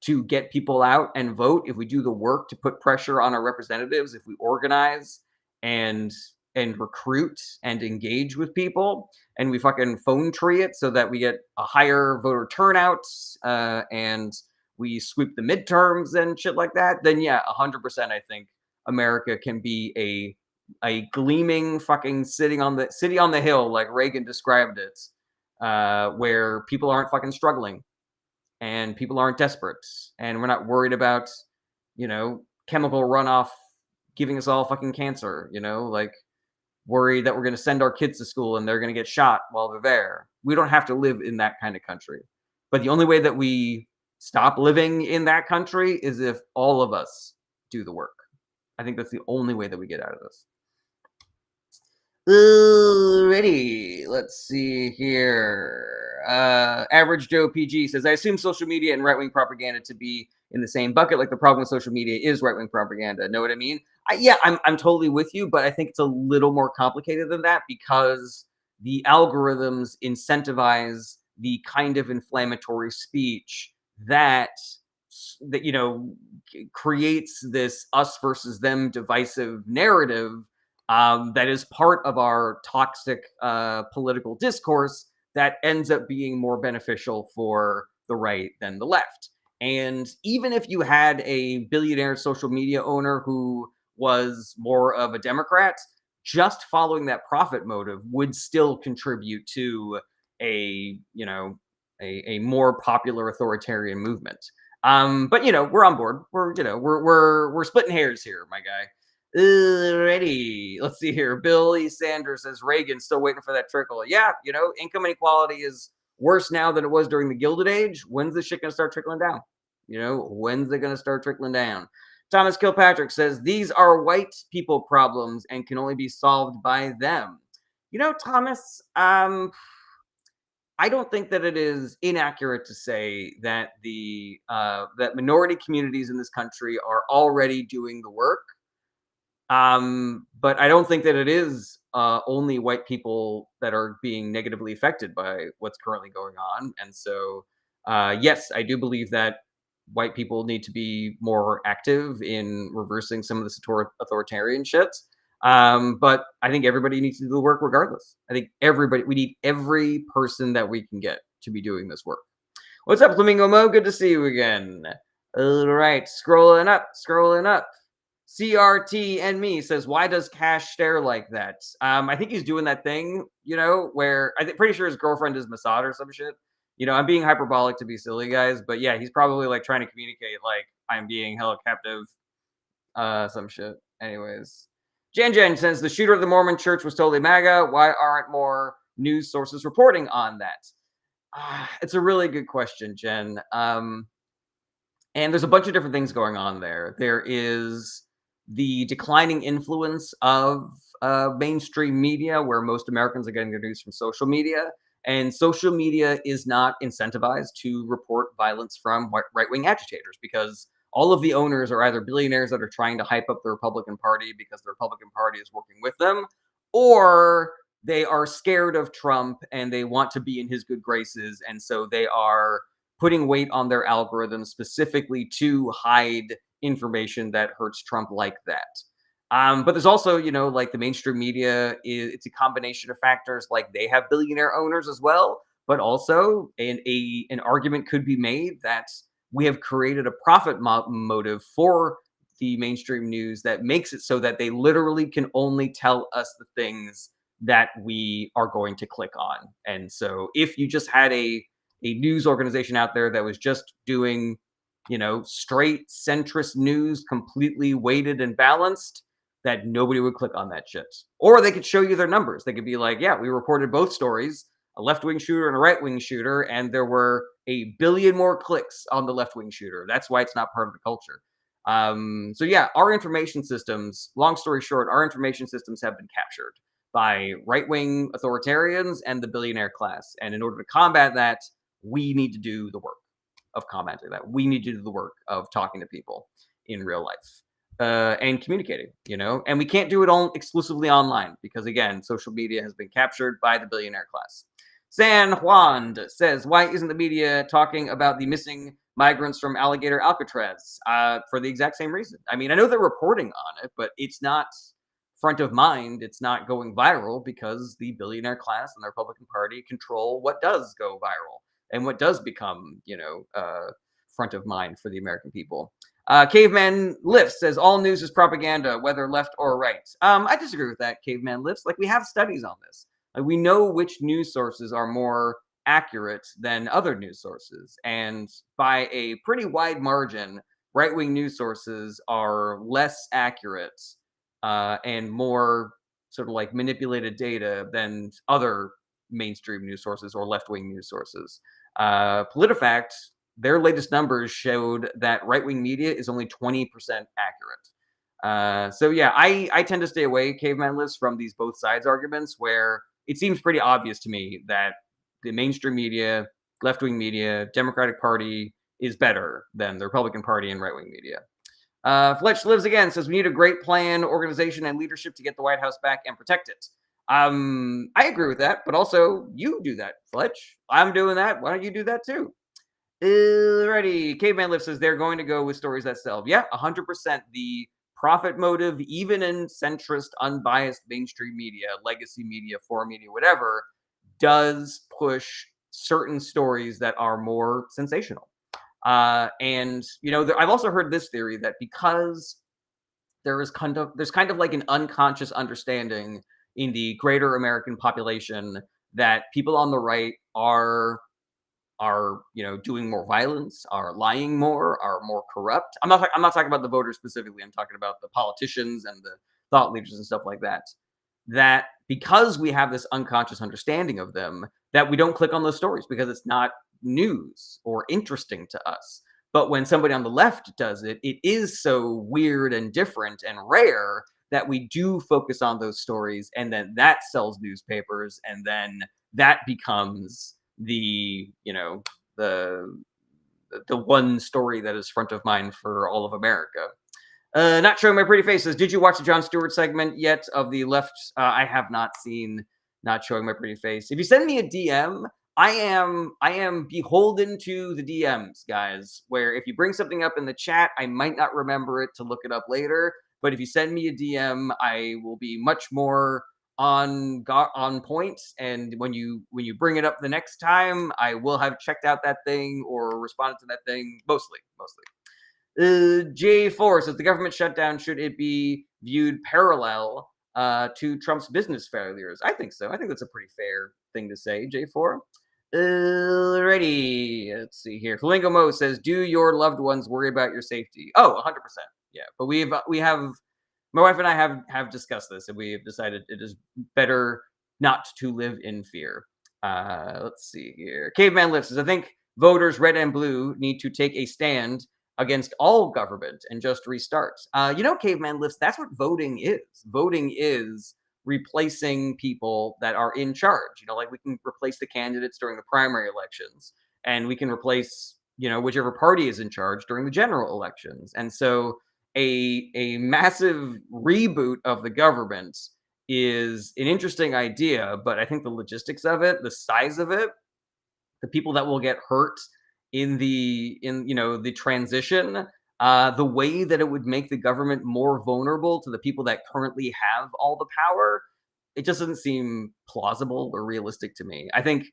to get people out and vote, if we do the work to put pressure on our representatives, if we organize and recruit and engage with people, and we fucking phone tree it so that we get a higher voter turnout, and we sweep the midterms and shit like that, then yeah, 100%, I think America can be a gleaming fucking city on the hill, like Reagan described it, where people aren't fucking struggling and people aren't desperate, and we're not worried about chemical runoff giving us all fucking cancer, like worried that we're going to send our kids to school and they're going to get shot while they're there. We don't have to live in that kind of country. But the only way that we stop living in that country is if all of us do the work. I think that's the only way that we get out of this. Alrighty, let's see here. Average Joe PG says, I assume social media and right wing propaganda to be in the same bucket. Like the problem with social media is right wing propaganda. Know what I mean? Yeah, I'm totally with you, but I think it's a little more complicated than that because the algorithms incentivize the kind of inflammatory speech that creates this us versus them divisive narrative that is part of our toxic political discourse that ends up being more beneficial for the right than the left. And even if you had a billionaire social media owner who was more of a Democrat, just following that profit motive would still contribute to a more popular authoritarian movement. But we're on board. We're splitting hairs here, my guy. Alrighty, let's see here. Billy Sanders says Reagan still waiting for that trickle. Yeah, income inequality is worse now than it was during the Gilded Age. When's this shit gonna start trickling down? When's it gonna start trickling down? Thomas Kilpatrick says these are white people problems and can only be solved by them. Thomas, I don't think that it is inaccurate to say that that minority communities in this country are already doing the work. But I don't think that it is only white people that are being negatively affected by what's currently going on. And so, yes, I do believe that white people need to be more active in reversing some of this authoritarian shit. But I think everybody needs to do the work regardless. I think we need every person that we can get to be doing this work. What's up, Flamingo Mo? Good to see you again. All right, scrolling up, scrolling up. CRT and me says, why does Cash stare like that? I think he's doing that thing, where pretty sure his girlfriend is Mossad or some shit. I'm being hyperbolic to be silly, guys, but yeah, he's probably like trying to communicate like I'm being held captive, some shit. Anyways, Jen says the shooter of the Mormon church was totally MAGA. Why aren't more news sources reporting on that? It's a really good question, Jen. And there's a bunch of different things going on there. There is the declining influence of mainstream media, where most Americans are getting their news from social media. And social media is not incentivized to report violence from right-wing agitators because all of the owners are either billionaires that are trying to hype up the Republican Party because the Republican Party is working with them, or they are scared of Trump and they want to be in his good graces. And so they are putting weight on their algorithms specifically to hide information that hurts Trump like that. But there's also, like the mainstream media it's a combination of factors. Like they have billionaire owners as well, but also an argument could be made that we have created a profit motive for the mainstream news that makes it so that they literally can only tell us the things that we are going to click on. And so if you just had a news organization out there that was just doing, straight centrist news, completely weighted and balanced, that nobody would click on that shit. Or they could show you their numbers. They could be like, yeah, we reported both stories, a left-wing shooter and a right-wing shooter, and there were 1 billion more clicks on the left-wing shooter. That's why it's not part of the culture. So yeah, our information systems, long story short, our information systems have been captured by right-wing authoritarians and the billionaire class. And in order to combat that, we need to do the work of commenting that. We need to do the work of talking to people in real life and communicating, and we can't do it all exclusively online because, again, social media has been captured by the billionaire class. San Juan says, why isn't the media talking about the missing migrants from Alligator Alcatraz? For the exact same reason. I mean, I know they're reporting on it, but it's not front of mind. It's not going viral because the billionaire class and the Republican Party control what does go viral and what does become, front of mind for the American people. Caveman Lifts says all news is propaganda, whether left or right. I disagree with that, Caveman Lifts. Like, we have studies on this. Like, we know which news sources are more accurate than other news sources. And by a pretty wide margin, right-wing news sources are less accurate and more sort of like manipulated data than other mainstream news sources or left-wing news sources. PolitiFact, their latest numbers showed that right-wing media is only 20% accurate. So yeah, I tend to stay away, caveman lists, from these both sides arguments where it seems pretty obvious to me that the mainstream media, left wing media, Democratic Party is better than the Republican Party and right wing media. Fletch lives again says we need a great plan, organization, and leadership to get the White House back and protect it. I agree with that, but also you do that, Fletch. I'm doing that. Why don't you do that too? Alrighty. Caveman Lift says they're going to go with stories that sell. Yeah, 100%. The profit motive, even in centrist, unbiased mainstream media, legacy media, forum media, whatever, does push certain stories that are more sensational. And I've also heard this theory that because there's kind of like an unconscious understanding in the greater American population that people on the right are doing more violence, are lying more, are more corrupt. I'm not talking about the voters specifically. I'm talking about the politicians and the thought leaders and stuff like that. That because we have this unconscious understanding of them, that we don't click on those stories because it's not news or interesting to us. But when somebody on the left does it, it is so weird and different and rare that we do focus on those stories, and then that sells newspapers, and then that becomes the the one story that is front of mind for all of America. Not showing my pretty faces. Did you watch the Jon Stewart segment yet of the left? I have not seen Not Showing My Pretty Face. If you send me a DM, I am beholden to the DMs, guys. Where if you bring something up in the chat, I might not remember it to look it up later. But if you send me a DM, I will be much more on point. And when you bring it up the next time, I will have checked out that thing or responded to that thing. Mostly. J4 says the government shutdown, should it be viewed parallel to Trump's business failures? I think so. I think that's a pretty fair thing to say, J4. Alrighty. Let's see here. Flamingo Mo says, do your loved ones worry about your safety? Oh, 100%. Yeah. But we have my wife and I have discussed this, and we have decided it is better not to live in fear. Let's see here. Caveman Lift says, I think voters, red and blue, need to take a stand against all government and just restart. Caveman Lifts, that's what voting is. Voting is replacing people that are in charge. Like we can replace the candidates during the primary elections, and we can replace, whichever party is in charge during the general elections. And so a massive reboot of the government is an interesting idea, but I think the logistics of it, the size of it, the people that will get hurt in the transition, the way that it would make the government more vulnerable to the people that currently have all the power, it just doesn't seem plausible or realistic to me. I think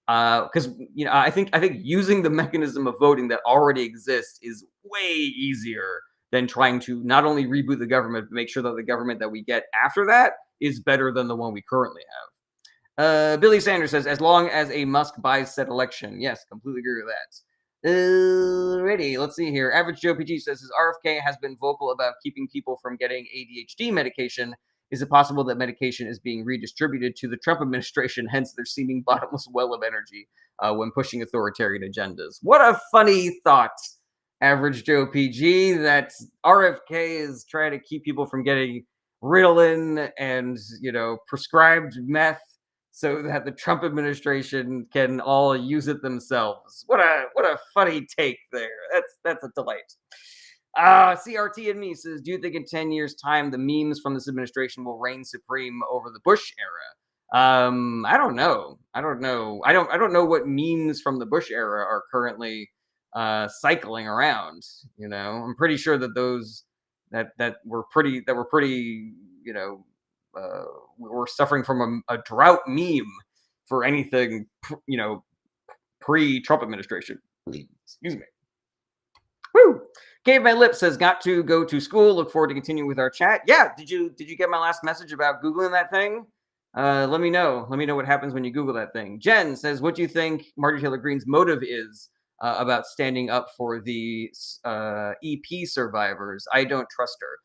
because I think using the mechanism of voting that already exists is way easier than trying to not only reboot the government but make sure that the government that we get after that is better than the one we currently have. Billy Sanders says, as long as a Musk buys said election. Yes, completely agree with that. Ready. Let's see here. Average Joe PG says, his RFK has been vocal about keeping people from getting ADHD medication. Is it possible that medication is being redistributed to the Trump administration, hence their seeming bottomless well of energy when pushing authoritarian agendas? What a funny thought, Average Joe PG, that RFK is trying to keep people from getting Ritalin and, prescribed meth so that the Trump administration can all use it themselves. What a funny take there. That's a delight. CRT and me says, do you think in 10 years' time the memes from this administration will reign supreme over the Bush era? I don't know. I don't know what memes from the Bush era are currently cycling around. I'm pretty sure that those that were pretty, we're suffering from a drought meme for anything, pre-Trump administration. Excuse me. Woo! Cave My Lips says, got to go to school. Look forward to continuing with our chat. Yeah, did you get my last message about Googling that thing? Let me know. Let me know what happens when you Google that thing. Jen says, what do you think Marjorie Taylor Greene's motive is about standing up for the EP survivors. I don't trust her.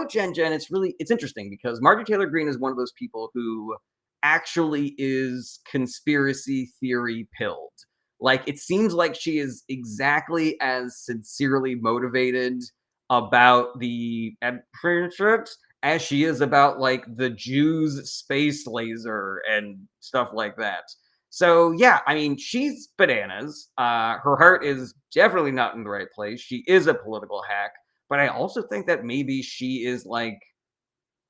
Jen, it's interesting because Marjorie Taylor Greene is one of those people who actually is conspiracy theory pilled. Like, it seems like she is exactly as sincerely motivated about the apprenticeships as she is about like the Jews space laser and stuff like that. So yeah, I mean, she's bananas. Her heart is definitely not in the right place. She is a political hack, but I also think that maybe she is like,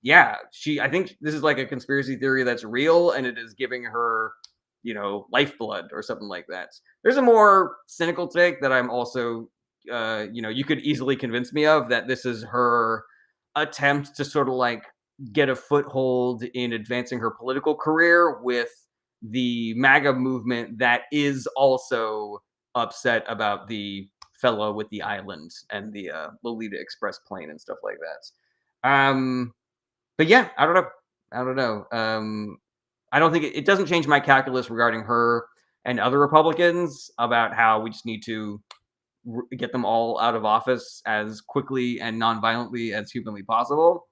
yeah, I think this is like a conspiracy theory that's real, and it is giving her, lifeblood or something like that. There's a more cynical take that I'm also, you could easily convince me of that this is her attempt to sort of like get a foothold in advancing her political career with the MAGA movement that is also upset about the fellow with the island and the Lolita Express plane and stuff like that. But yeah, I don't know. I don't know. I don't think it doesn't change my calculus regarding her and other Republicans about how we just need to get them all out of office as quickly and non-violently as humanly possible.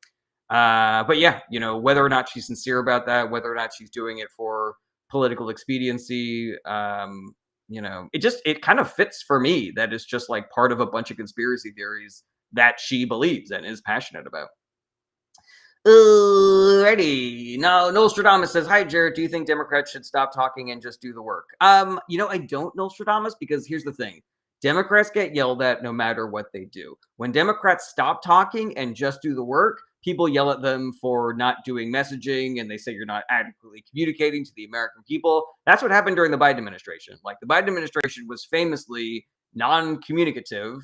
But yeah, whether or not she's sincere about that, whether or not she's doing it for political expediency, it kind of fits for me that it's just like part of a bunch of conspiracy theories that she believes and is passionate about. Alrighty. Now, Nostradamus says, "Hi, Jared. Do you think Democrats should stop talking and just do the work?" I don't, Nostradamus, because here's the thing: Democrats get yelled at no matter what they do. When Democrats stop talking and just do the work, people yell at them for not doing messaging, and they say you're not adequately communicating to the American people. That's what happened during the Biden administration. Like, the Biden administration was famously non-communicative.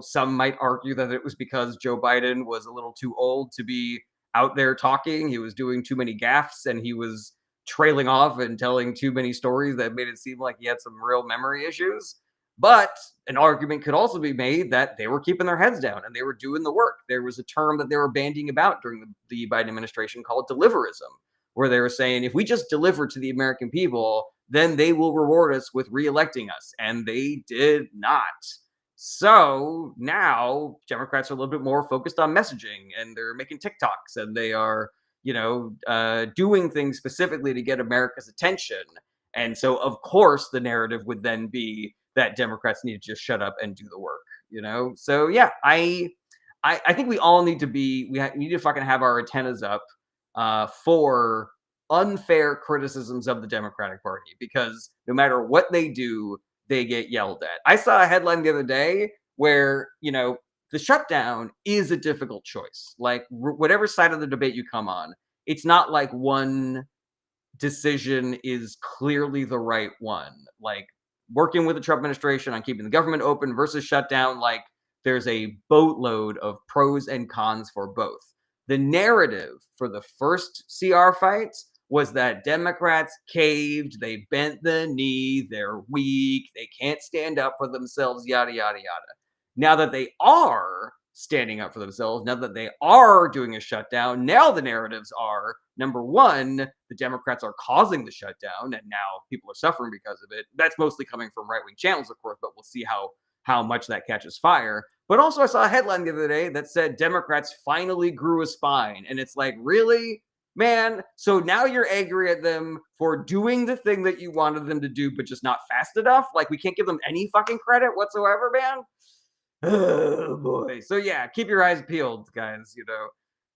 Some might argue that it was because Joe Biden was a little too old to be out there talking. He was doing too many gaffes and he was trailing off and telling too many stories that made it seem like he had some real memory issues. But an argument could also be made that they were keeping their heads down and they were doing the work. There was a term that they were bandying about during the Biden administration called deliverism, where they were saying, if we just deliver to the American people, then they will reward us with reelecting us. And they did not. So now Democrats are a little bit more focused on messaging and they're making TikToks and they are, doing things specifically to get America's attention. And so, of course, the narrative would then be that Democrats need to just shut up and do the work. So yeah, I think we all need to we need to fucking have our antennas up for unfair criticisms of the Democratic Party, because no matter what they do, they get yelled at. I saw a headline the other day where, the shutdown is a difficult choice. Like, whatever side of the debate you come on, it's not like one decision is clearly the right one. Like, working with the Trump administration on keeping the government open versus shutdown, like, there's a boatload of pros and cons for both. The narrative for the first CR fights was that Democrats caved, they bent the knee, they're weak, they can't stand up for themselves, yada, yada, yada. Now that they are standing up for themselves, now that they are doing a shutdown, now the narratives are, number one, the Democrats are causing the shutdown, and now people are suffering because of it. That's mostly coming from right-wing channels, of course, but we'll see how much that catches fire. But also, I saw a headline the other day that said Democrats finally grew a spine. And it's like, really? Man, so now you're angry at them for doing the thing that you wanted them to do, but just not fast enough? Like, we can't give them any fucking credit whatsoever, man? Oh, boy. So, yeah, keep your eyes peeled, guys.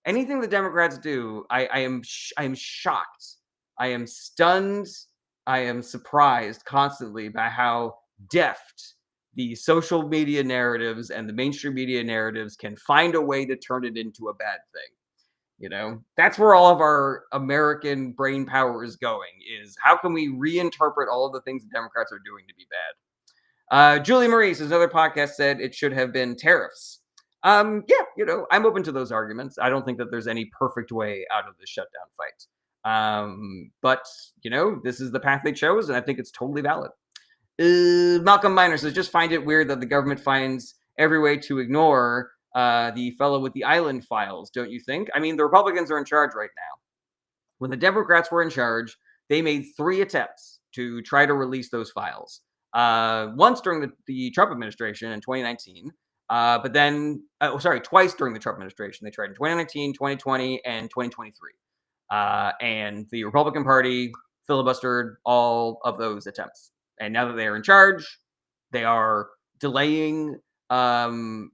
Anything the Democrats do, I am shocked. I am stunned. I am surprised constantly by how deft the social media narratives and the mainstream media narratives can find a way to turn it into a bad thing. That's where all of our American brain power is going, is how can we reinterpret all of the things the Democrats are doing to be bad. Julie Marie says another podcast said it should have been tariffs. Yeah, I'm open to those arguments. I don't think that there's any perfect way out of the shutdown fight. But this is the path they chose, and I think it's totally valid. Malcolm Miner says, just find it weird that the government finds every way to ignore the fellow with the island files, don't you think? I mean, the Republicans are in charge right now. When the Democrats were in charge, they made 3 attempts to try to release those files. Once during the Trump administration in 2019. But then, sorry, twice during the Trump administration. They tried in 2019, 2020, and 2023. And the Republican Party filibustered all of those attempts. And now that they are in charge, they are delaying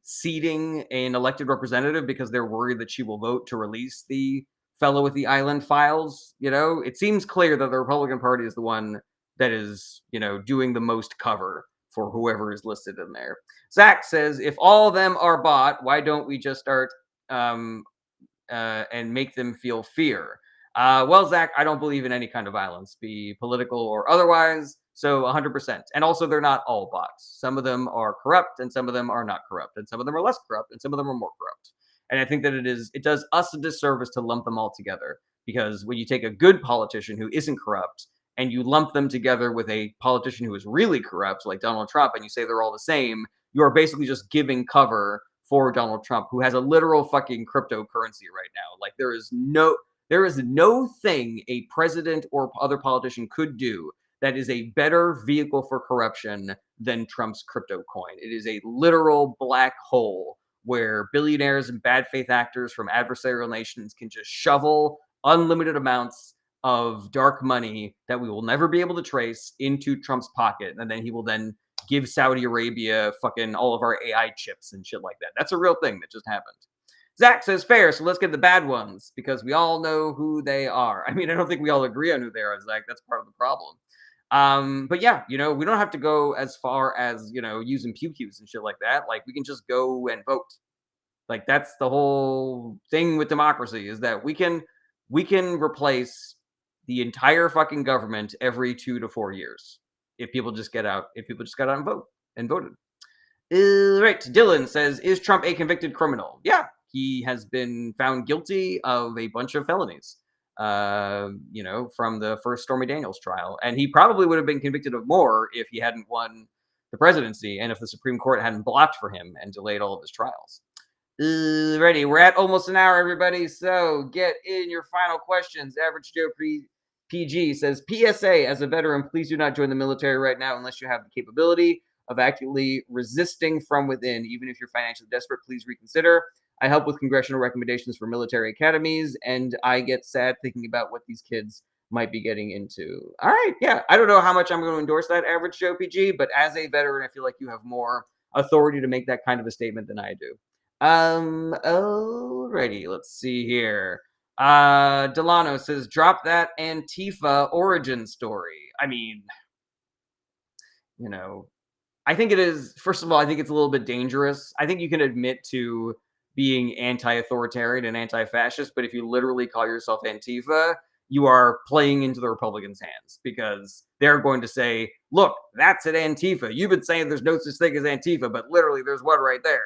seating an elected representative because they're worried that she will vote to release the fellow with the island files. It seems clear that the Republican Party is the one that is, doing the most cover for whoever is listed in there. Zach says, if all of them are bought, why don't we just start and make them feel fear? Well, Zach, I don't believe in any kind of violence, be political or otherwise. So 100%. And also, they're not all bots. Some of them are corrupt, and some of them are not corrupt, and some of them are less corrupt, and some of them are more corrupt. And I think that it does us a disservice to lump them all together, because when you take a good politician who isn't corrupt and you lump them together with a politician who is really corrupt, like Donald Trump, and you say they're all the same, you are basically just giving cover for Donald Trump, who has a literal fucking cryptocurrency right now. Like there is no thing a president or other politician could do that is a better vehicle for corruption than Trump's crypto coin. It is a literal black hole where billionaires and bad faith actors from adversarial nations can just shovel unlimited amounts of dark money that we will never be able to trace into Trump's pocket. And then he will then give Saudi Arabia fucking all of our AI chips and shit like that. That's a real thing that just happened. Zach says fair, so let's get the bad ones because we all know who they are. I mean, I don't think we all agree on who they are, Zach. That's part of the problem. But yeah, we don't have to go as far as, using pew pews and shit like that. Like, we can just go and vote. Like, that's the whole thing with democracy, is that we can replace the entire fucking government every 2 to 4 years if people just get out and vote and voted. Right. Dylan says, is Trump a convicted criminal? Yeah, he has been found guilty of a bunch of felonies, from the first Stormy Daniels trial. And he probably would have been convicted of more if he hadn't won the presidency and if the Supreme Court hadn't blocked for him and delayed all of his trials. Ready. We're at almost an hour, everybody. So get in your final questions. Average Joe PG says, PSA, as a veteran, please do not join the military right now unless you have the capability of actively resisting from within. Even if you're financially desperate, please reconsider. I help with congressional recommendations for military academies, and I get sad thinking about what these kids might be getting into. All right, yeah. I don't know how much I'm going to endorse that, Average Joe PG, but as a veteran, I feel like you have more authority to make that kind of a statement than I do. Alrighty, let's see here. Delano says, drop that Antifa origin story. I mean, I think it is, first of all, I think it's a little bit dangerous. I think you can admit to being anti-authoritarian and anti-fascist, but if you literally call yourself Antifa, you are playing into the Republicans' hands because they're going to say, look, that's an Antifa. You've been saying there's no such thing as Antifa, but literally there's one right there.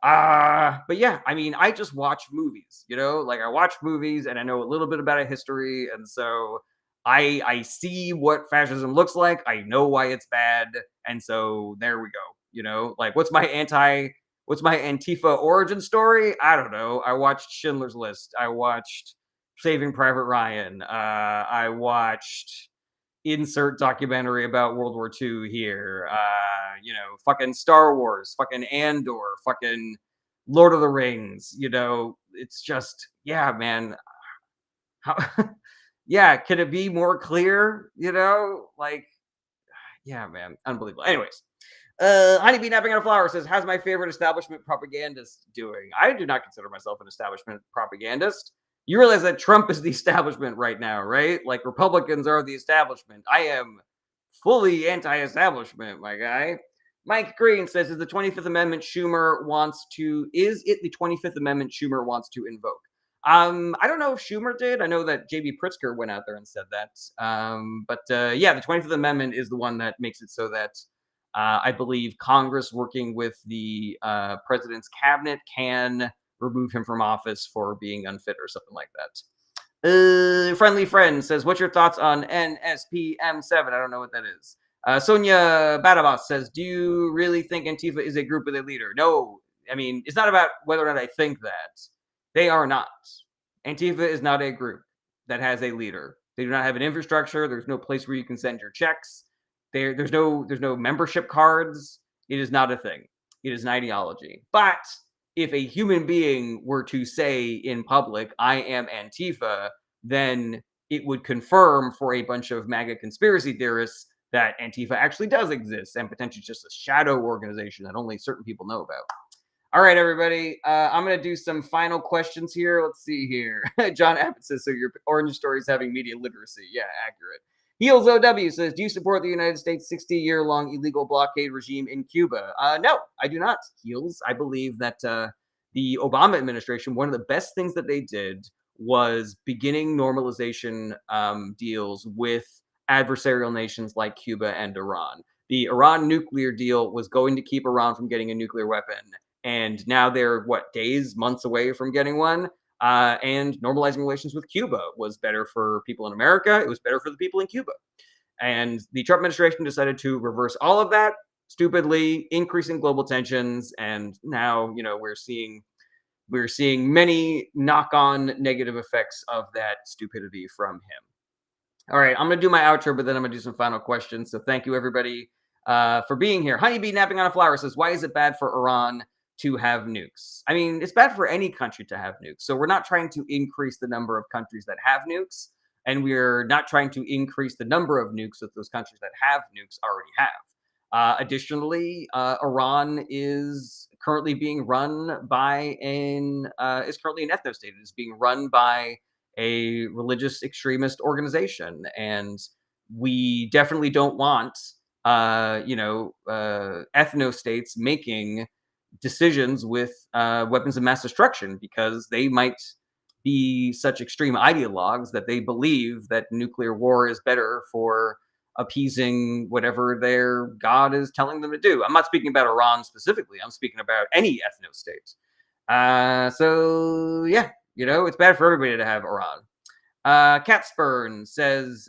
But yeah, I mean, I just watch movies, like I watch movies and I know a little bit about a history. And so I see what fascism looks like. I know why it's bad. And so there we go. Like what's my Antifa origin story? I don't know. I watched Schindler's List. I watched Saving Private Ryan. I watched insert documentary about World War II here. Fucking Star Wars, fucking Andor, fucking Lord of the Rings. It's just, yeah, man. How, yeah, can it be more clear? Like, yeah, man, unbelievable. Anyways, Honeybee Napping on a Flower says, how's my favorite establishment propagandist doing? I do not consider myself an establishment propagandist. You realize that Trump is the establishment right now, right? Like, Republicans are the establishment. I am fully anti-establishment, my guy. Mike Green says, is it the 25th Amendment Schumer wants to invoke? I don't know if Schumer did. I know that J.B. Pritzker went out there and said that. Yeah, the 25th Amendment is the one that makes it so that I believe Congress, working with the president's cabinet, can remove him from office for being unfit or something like that. Friendly Friend says, what's your thoughts on NSPM7? I don't know what that is. Sonia Badabas says, do you really think Antifa is a group with a leader? No. I mean, it's not about whether or not I think that. They are not. Antifa is not a group that has a leader. They do not have an infrastructure. There's no place where you can send your checks. There's no membership cards. It is not a thing. It is an ideology. But if a human being were to say in public, "I am Antifa," then it would confirm for a bunch of MAGA conspiracy theorists that Antifa actually does exist and potentially just a shadow organization that only certain people know about. All right, everybody. I'm going to do some final questions here. Let's see here. John Abbott says, so your origin story is having media literacy. Yeah, accurate. Heels OW says, do you support the United States 60-year-long illegal blockade regime in Cuba? No, I do not. Heels, I believe that the Obama administration, one of the best things that they did was beginning normalization deals with adversarial nations like Cuba and Iran. The Iran nuclear deal was going to keep Iran from getting a nuclear weapon, and now they're days, months away from getting one. And normalizing relations with Cuba was better for people in America. It was better for the people in Cuba. And the Trump administration decided to reverse all of that stupidly, increasing global tensions. And now, we're seeing many knock-on negative effects of that stupidity from him. All right, I'm gonna do my outro, but then I'm gonna do some final questions. So thank you everybody for being here. Honeybee napping on a flower says, "Why is it bad for Iran to have nukes?" I mean, it's bad for any country to have nukes. So we're not trying to increase the number of countries that have nukes, and we're not trying to increase the number of nukes that those countries that have nukes already have. Additionally, Iran is currently being run by is currently an ethno state. It is being run by a religious extremist organization, and we definitely don't want ethno states making decisions with weapons of mass destruction, because they might be such extreme ideologues that they believe that nuclear war is better for appeasing whatever their god is telling them to do. I'm not speaking about Iran specifically. I'm speaking about any ethno state. So yeah, it's bad for everybody to have Iran. Catspurn says,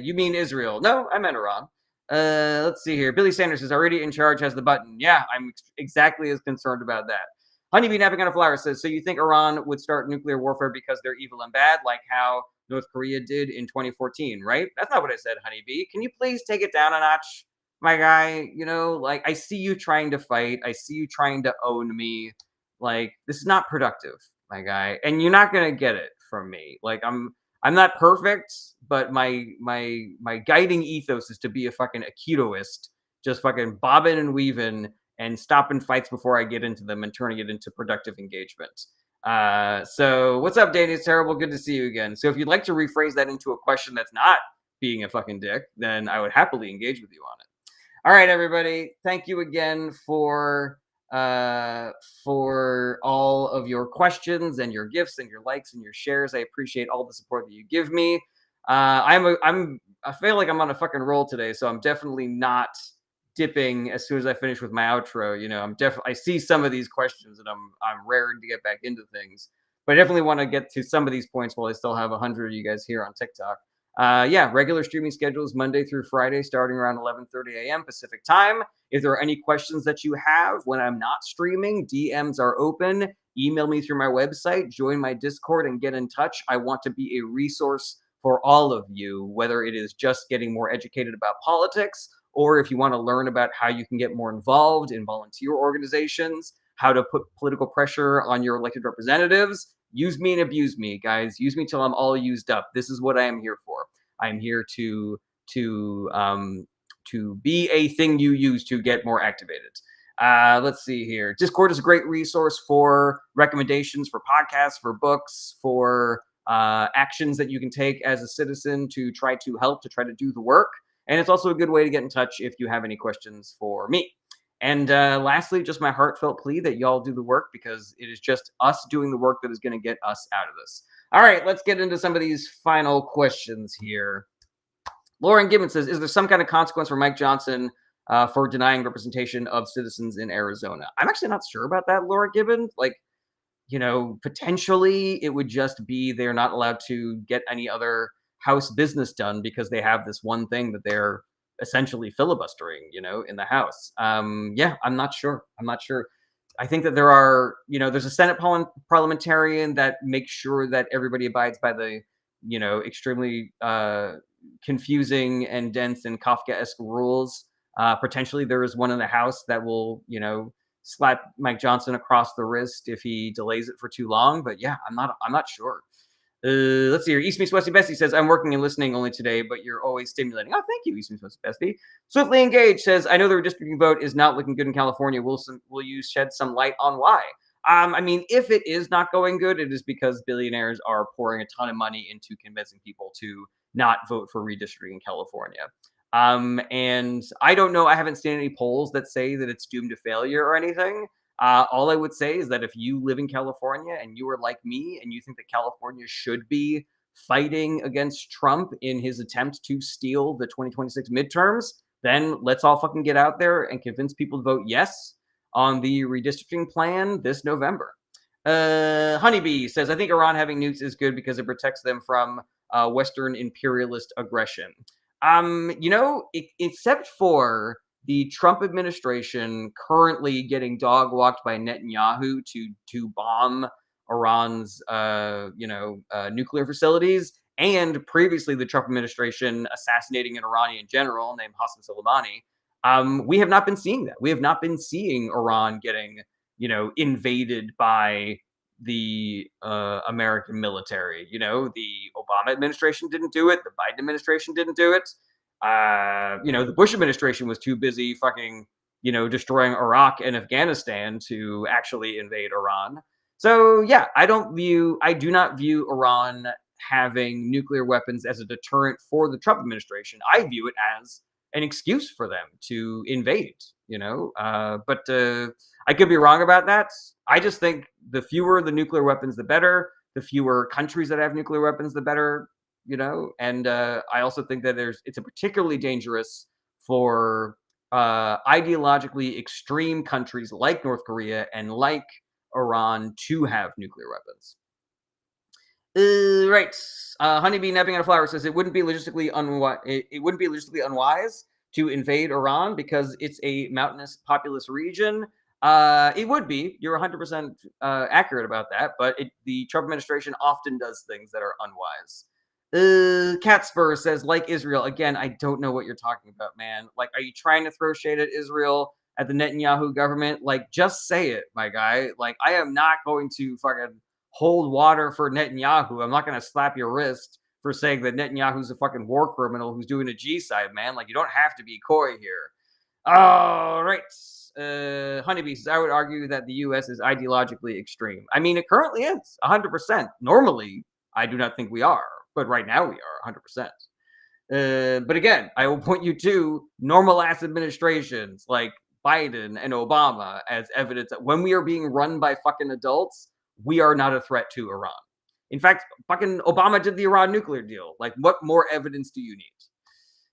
you mean Israel? No, I meant Iran. Let's see here. Billy Sanders is already in charge, has the button. Yeah, I'm exactly as concerned about that. Honeybee napping on a flower says, so you think Iran would start nuclear warfare because they're evil and bad, like how North Korea did in 2014, right? That's not what I said, Honeybee. Can you please take it down a notch, my guy? I see you trying to fight. I see you trying to own me. This is not productive, my guy. And you're not going to get it from me. I'm not perfect, but my guiding ethos is to be a fucking Aikidoist, just fucking bobbing and weaving and stopping fights before I get into them and turning it into productive engagement. So what's up, Danny? It's terrible. Good to see you again. So if you'd like to rephrase that into a question that's not being a fucking dick, then I would happily engage with you on it. All right, everybody. Thank you again for all of your questions and your gifts and your likes and your shares. I appreciate all the support that you give me. I feel like I'm on a fucking roll today, so I'm definitely not dipping as soon as I finish with my outro. I see some of these questions and I'm raring to get back into things, but I definitely want to get to some of these points while I still have 100 of you guys here on TikTok. Regular streaming schedules Monday through Friday, starting around 11:30 a.m. Pacific time. If there are any questions that you have when I'm not streaming, DMs are open. Email me through my website, join my Discord, and get in touch. I want to be a resource for all of you, whether it is just getting more educated about politics, or if you want to learn about how you can get more involved in volunteer organizations, how to put political pressure on your elected representatives. Use me and abuse me, guys. Use me till I'm all used up. This is what I am here for. I'm here to be a thing you use to get more activated. Let's see here. Discord is a great resource for recommendations, for podcasts, for books, for actions that you can take as a citizen to try to help, to try to do the work. And it's also a good way to get in touch if you have any questions for me. And lastly, just my heartfelt plea that y'all do the work, because it is just us doing the work that is going to get us out of this. All right, let's get into some of these final questions here. Lauren Gibbons says, is there some kind of consequence for Mike Johnson for denying representation of citizens in Arizona? I'm actually not sure about that, Laura Gibbons. Potentially it would just be they're not allowed to get any other House business done because they have this one thing that they're essentially filibustering, in the House. I'm not sure. I think that there's a Senate parliamentarian that makes sure that everybody abides by the, extremely confusing and dense and Kafkaesque rules. Potentially, there is one in the House that will, slap Mike Johnson across the wrist if he delays it for too long. But yeah, I'm not sure. Let's see here. East Meets Westy Bestie says, I'm working and listening only today, but you're always stimulating. Oh, thank you, East Meets Westy Bestie. Swiftly Engaged says, I know the redistricting vote is not looking good in California. Will you shed some light on why? I mean, if it is not going good, it is because billionaires are pouring a ton of money into convincing people to not vote for redistricting in California. And I don't know. I haven't seen any polls that say that it's doomed to failure or anything. All I would say is that if you live in California and you are like me and you think that California should be fighting against Trump in his attempt to steal the 2026 midterms, then let's all fucking get out there and convince people to vote yes on the redistricting plan this November. Honeybee says, I think Iran having nukes is good because it protects them from Western imperialist aggression. Except for the Trump administration currently getting dog walked by Netanyahu to bomb Iran's nuclear facilities, and previously the Trump administration assassinating an Iranian general named Hassan Soleimani. We have not been seeing that. We have not been seeing Iran getting invaded by the American military. The Obama administration didn't do it. The Biden administration didn't do it. The Bush administration was too busy fucking, destroying Iraq and Afghanistan to actually invade Iran. So yeah, I do not view Iran having nuclear weapons as a deterrent for the Trump administration. I view it as an excuse for them to invade, but I could be wrong about that. I just think the fewer the nuclear weapons, the better. The fewer countries that have nuclear weapons, the better. And I also think that it's a particularly dangerous for ideologically extreme countries like North Korea and like Iran to have nuclear weapons. Right. Honeybee napping on a flower says it wouldn't be logistically unwise. It wouldn't be logistically unwise to invade Iran because it's a mountainous, populous region. It would be. You're 100% accurate about that. But the Trump administration often does things that are unwise. Catspur says, like Israel. Again, I don't know what you're talking about, man. Like, are you trying to throw shade at Israel, at the Netanyahu government? Like, just say it, my guy. Like, I am not going to fucking hold water for Netanyahu. I'm not going to slap your wrist for saying that Netanyahu's a fucking war criminal who's doing a G-side, man. Like, you don't have to be coy here. All right. Honeybee says, I would argue that the U.S. is ideologically extreme. I mean, it currently is, 100%. Normally, I do not think we are, but right now we are, 100%. But again, I will point you to normal-ass administrations like Biden and Obama as evidence that when we are being run by fucking adults, we are not a threat to Iran. In fact, fucking Obama did the Iran nuclear deal. Like, what more evidence do you need?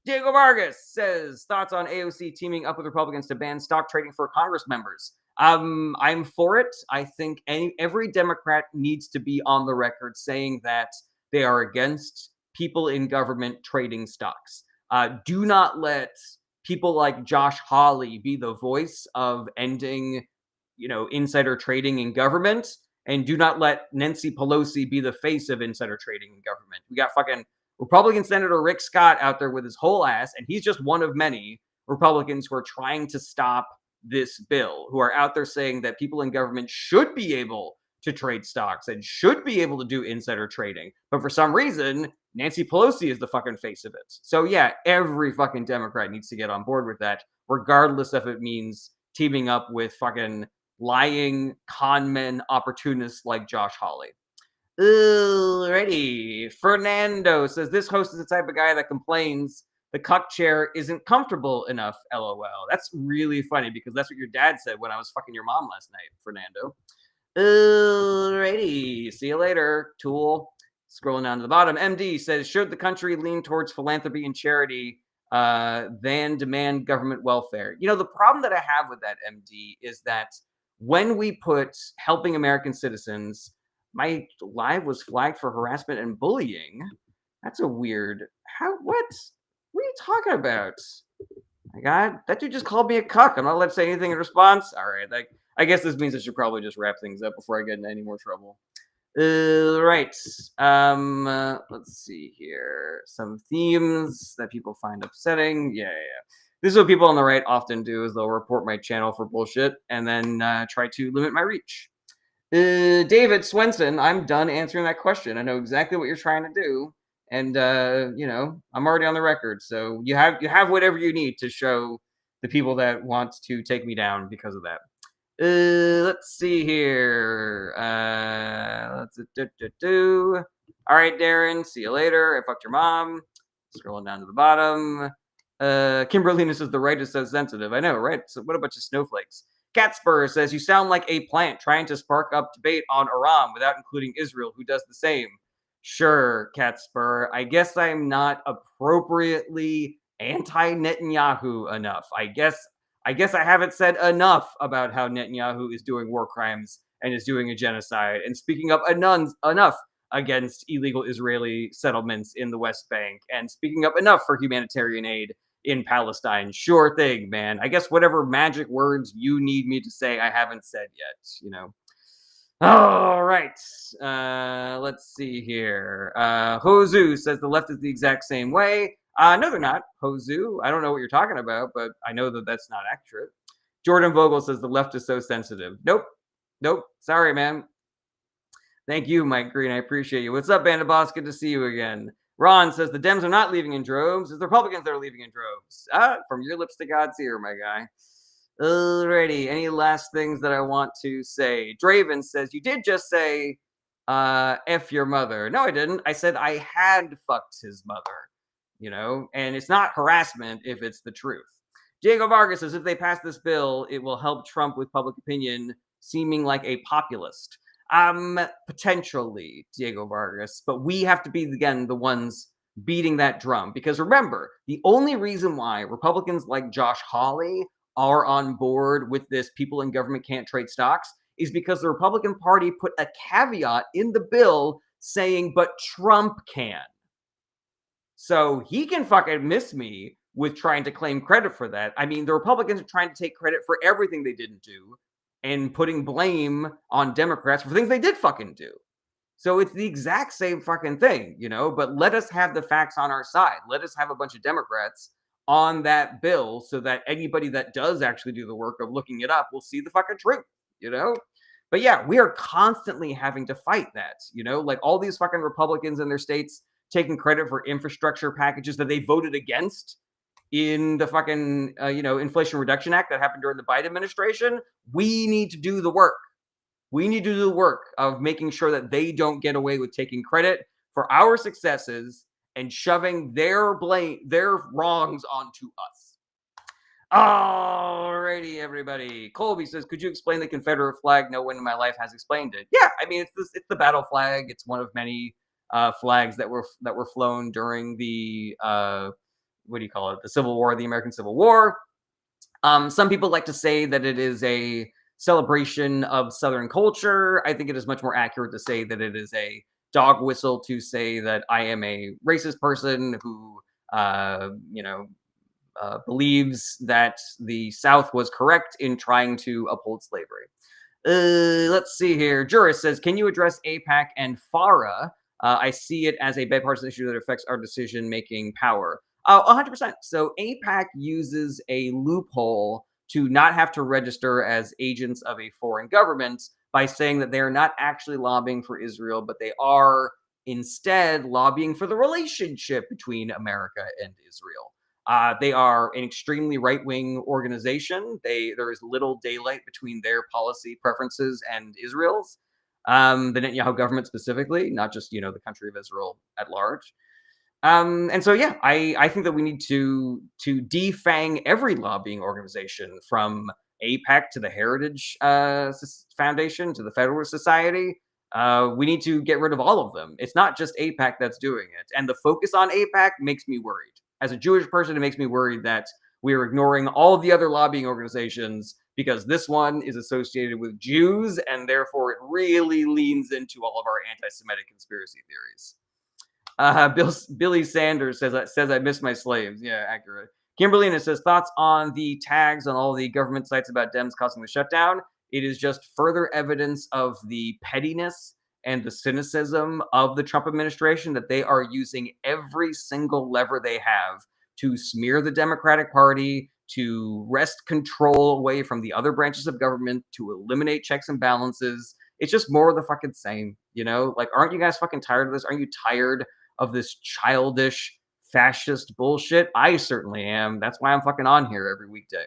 Diego Vargas says, thoughts on AOC teaming up with Republicans to ban stock trading for Congress members. I'm for it. I think every Democrat needs to be on the record saying that they are against people in government trading stocks. Do not let people like Josh Hawley be the voice of ending, insider trading in government. And do not let Nancy Pelosi be the face of insider trading in government. We got fucking Republican Senator Rick Scott out there with his whole ass, and he's just one of many Republicans who are trying to stop this bill, who are out there saying that people in government should be able to trade stocks and should be able to do insider trading. But for some reason, Nancy Pelosi is the fucking face of it. So yeah, every fucking Democrat needs to get on board with that, regardless if it means teaming up with fucking lying con men opportunists like Josh Hawley. Alrighty. Fernando says this host is the type of guy that complains the cuck chair isn't comfortable enough. LOL. That's really funny because that's what your dad said when I was fucking your mom last night, Fernando. Alrighty. See you later, tool. Scrolling down to the bottom. MD says, should the country lean towards philanthropy and charity than demand government welfare? The problem that I have with that, MD, is that when we put helping American citizens, my live was flagged for harassment and bullying. That's a weird. What are you talking about? My God, that dude just called me a cuck. I'm not allowed to say anything in response. All right, I guess this means I should probably just wrap things up before I get into any more trouble. Right. Let's see here. Some themes that people find upsetting. Yeah, yeah, yeah. This is what people on the right often do: is they'll report my channel for bullshit and then try to limit my reach. David Swenson, I'm done answering that question. I know exactly what you're trying to do, and I'm already on the record. So you have whatever you need to show the people that want to take me down because of that. Let's see here. All right, Darren. See you later. I fucked your mom. Scrolling down to the bottom. Kimberlina says the right is so sensitive. I know, right? So what a bunch of snowflakes. Catspur says you sound like a plant trying to spark up debate on Iran without including Israel, who does the same. Sure, Catspur. I guess I'm not appropriately anti-Netanyahu enough. I guess I haven't said enough about how Netanyahu is doing war crimes and is doing a genocide and speaking up enough against illegal Israeli settlements in the West Bank and speaking up enough for humanitarian aid in Palestine. Sure thing, man. I guess whatever magic words you need me to say, I haven't said yet. All right. Let's see here. Hozu says the left is the exact same way. No, they're not. Hozu, I don't know what you're talking about, but I know that that's not accurate. Jordan Vogel says the left is so sensitive. Nope. Nope. Sorry, man. Thank you, Mike Green. I appreciate you. What's up, Band of Boss? Good to see you again. Ron says the Dems are not leaving in droves. It's the Republicans that are leaving in droves. From your lips to God's ear, my guy. Alrighty. Any last things that I want to say? Draven says, you did just say, F your mother. No, I didn't. I said I had fucked his mother, and it's not harassment if it's the truth. Diego Vargas says, if they pass this bill, it will help Trump with public opinion, seeming like a populist. Potentially, Diego Vargas, but we have to be, again, the ones beating that drum. Because remember, the only reason why Republicans like Josh Hawley are on board with this people in government can't trade stocks is because the Republican Party put a caveat in the bill saying, but Trump can. So he can fucking miss me with trying to claim credit for that. I mean, the Republicans are trying to take credit for everything they didn't do and putting blame on Democrats for things they did fucking do. So it's the exact same fucking thing, but let us have the facts on our side. Let us have a bunch of Democrats on that bill so that anybody that does actually do the work of looking it up will see the fucking truth. But yeah, we are constantly having to fight that, like all these fucking Republicans in their states taking credit for infrastructure packages that they voted against in the fucking Inflation Reduction Act that happened during the Biden administration. We need to do the work. We need to do the work of making sure that they don't get away with taking credit for our successes and shoving their wrongs onto us. Alrighty, everybody. Colby says, could you explain the Confederate flag? No one in my life has explained it. Yeah, I mean, it's the battle flag. It's one of many flags that were flown during the what do you call it? The Civil War, the American Civil War. Some people like to say that it is a celebration of Southern culture. I think it is much more accurate to say that it is a dog whistle to say that I am a racist person who, believes that the South was correct in trying to uphold slavery. Let's see here. Juris says, can you address AIPAC and FARA? I see it as a bipartisan issue that affects our decision-making power. 100%. So AIPAC uses a loophole to not have to register as agents of a foreign government by saying that they are not actually lobbying for Israel, but they are instead lobbying for the relationship between America and Israel. They are an extremely right-wing organization. There is little daylight between their policy preferences and Israel's. The Netanyahu government specifically, not just the country of Israel at large. And so, yeah, I think that we need to defang every lobbying organization, from AIPAC to the Heritage Foundation to the Federalist Society. We need to get rid of all of them. It's not just AIPAC that's doing it. And the focus on AIPAC makes me worried. As a Jewish person, it makes me worried that we are ignoring all of the other lobbying organizations because this one is associated with Jews, and therefore it really leans into all of our anti-Semitic conspiracy theories. Billy Sanders says I miss my slaves. Yeah, accurate. Kimberlina says thoughts on the tags on all the government sites about Dems causing the shutdown. It is just further evidence of the pettiness and the cynicism of the Trump administration that they are using every single lever they have to smear the Democratic Party, to wrest control away from the other branches of government, to eliminate checks and balances. It's just more of the fucking same, you know? Like, aren't you guys fucking tired of this? Aren't you tired of this childish fascist bullshit? I certainly am. That's why I'm fucking on here every weekday.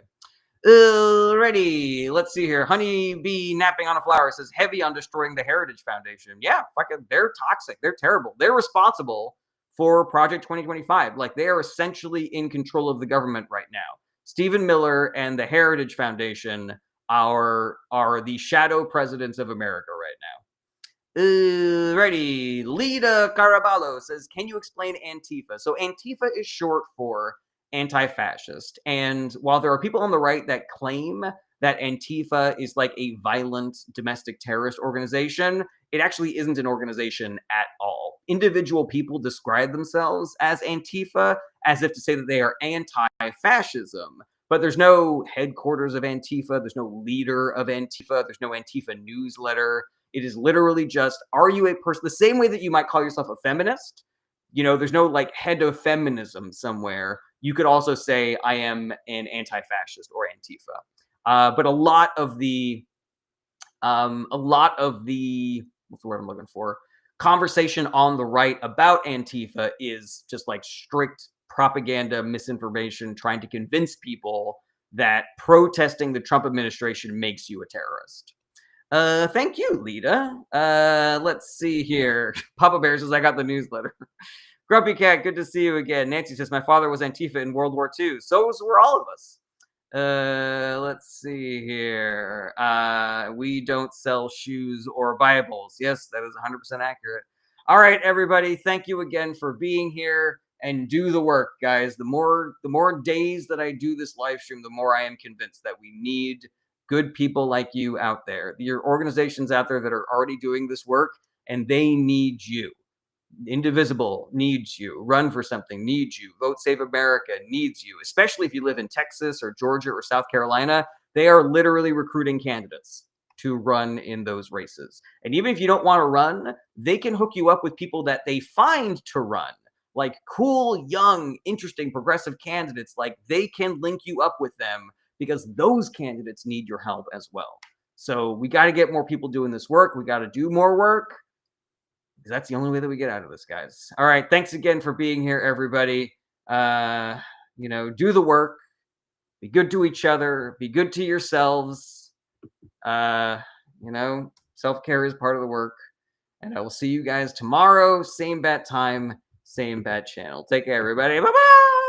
Alrighty, let's see here. Honey Bee Napping on a Flower says heavy on destroying the Heritage Foundation. Yeah, fucking, they're toxic. They're terrible. They're responsible for Project 2025. Like, they are essentially in control of the government right now. Stephen Miller and the Heritage Foundation are the shadow presidents of America right now. Alrighty, Lita Caraballo says, can you explain Antifa? So Antifa is short for anti-fascist. And while there are people on the right that claim that Antifa is like a violent domestic terrorist organization, it actually isn't an organization at all. Individual people describe themselves as Antifa as if to say that they are anti-fascism. But there's no headquarters of Antifa. There's no leader of Antifa. There's no Antifa newsletter. It is literally just, are you a person? The same way that you might call yourself a feminist, you know, there's no like head of feminism somewhere. You could also say I am an anti-fascist or Antifa. But a lot of the what's the word I'm looking for? Conversation on the right about Antifa is just like strict propaganda, misinformation, trying to convince people that protesting the Trump administration makes you a terrorist. Thank you, Lita. Let's see here. Papa Bear says I got the newsletter. Grumpy Cat, good to see you again. Nancy says, my father was Antifa in World War II. So were all of us. Let's see here. We don't sell shoes or Bibles. Yes, that is 100% accurate. All right, everybody. Thank you again for being here, and do the work, guys. The more days that I do this live stream, the more I am convinced that we need good people like you out there. Your organizations out there that are already doing this work, and they need you. Indivisible needs you. Run for Something needs you. Vote Save America needs you, especially if you live in Texas or Georgia or South Carolina. They are literally recruiting candidates to run in those races. And even if you don't want to run, they can hook you up with people that they find to run, like cool, young, interesting, progressive candidates. Like, they can link you up with them because those candidates need your help as well. So we got to get more people doing this work. We got to do more work, because that's the only way that we get out of this, guys. All right, thanks again for being here, everybody. You know, do the work, be good to each other, be good to yourselves. You know, self-care is part of the work. And I will see you guys tomorrow, same bat time, same bat channel. Take care, everybody. Bye-bye.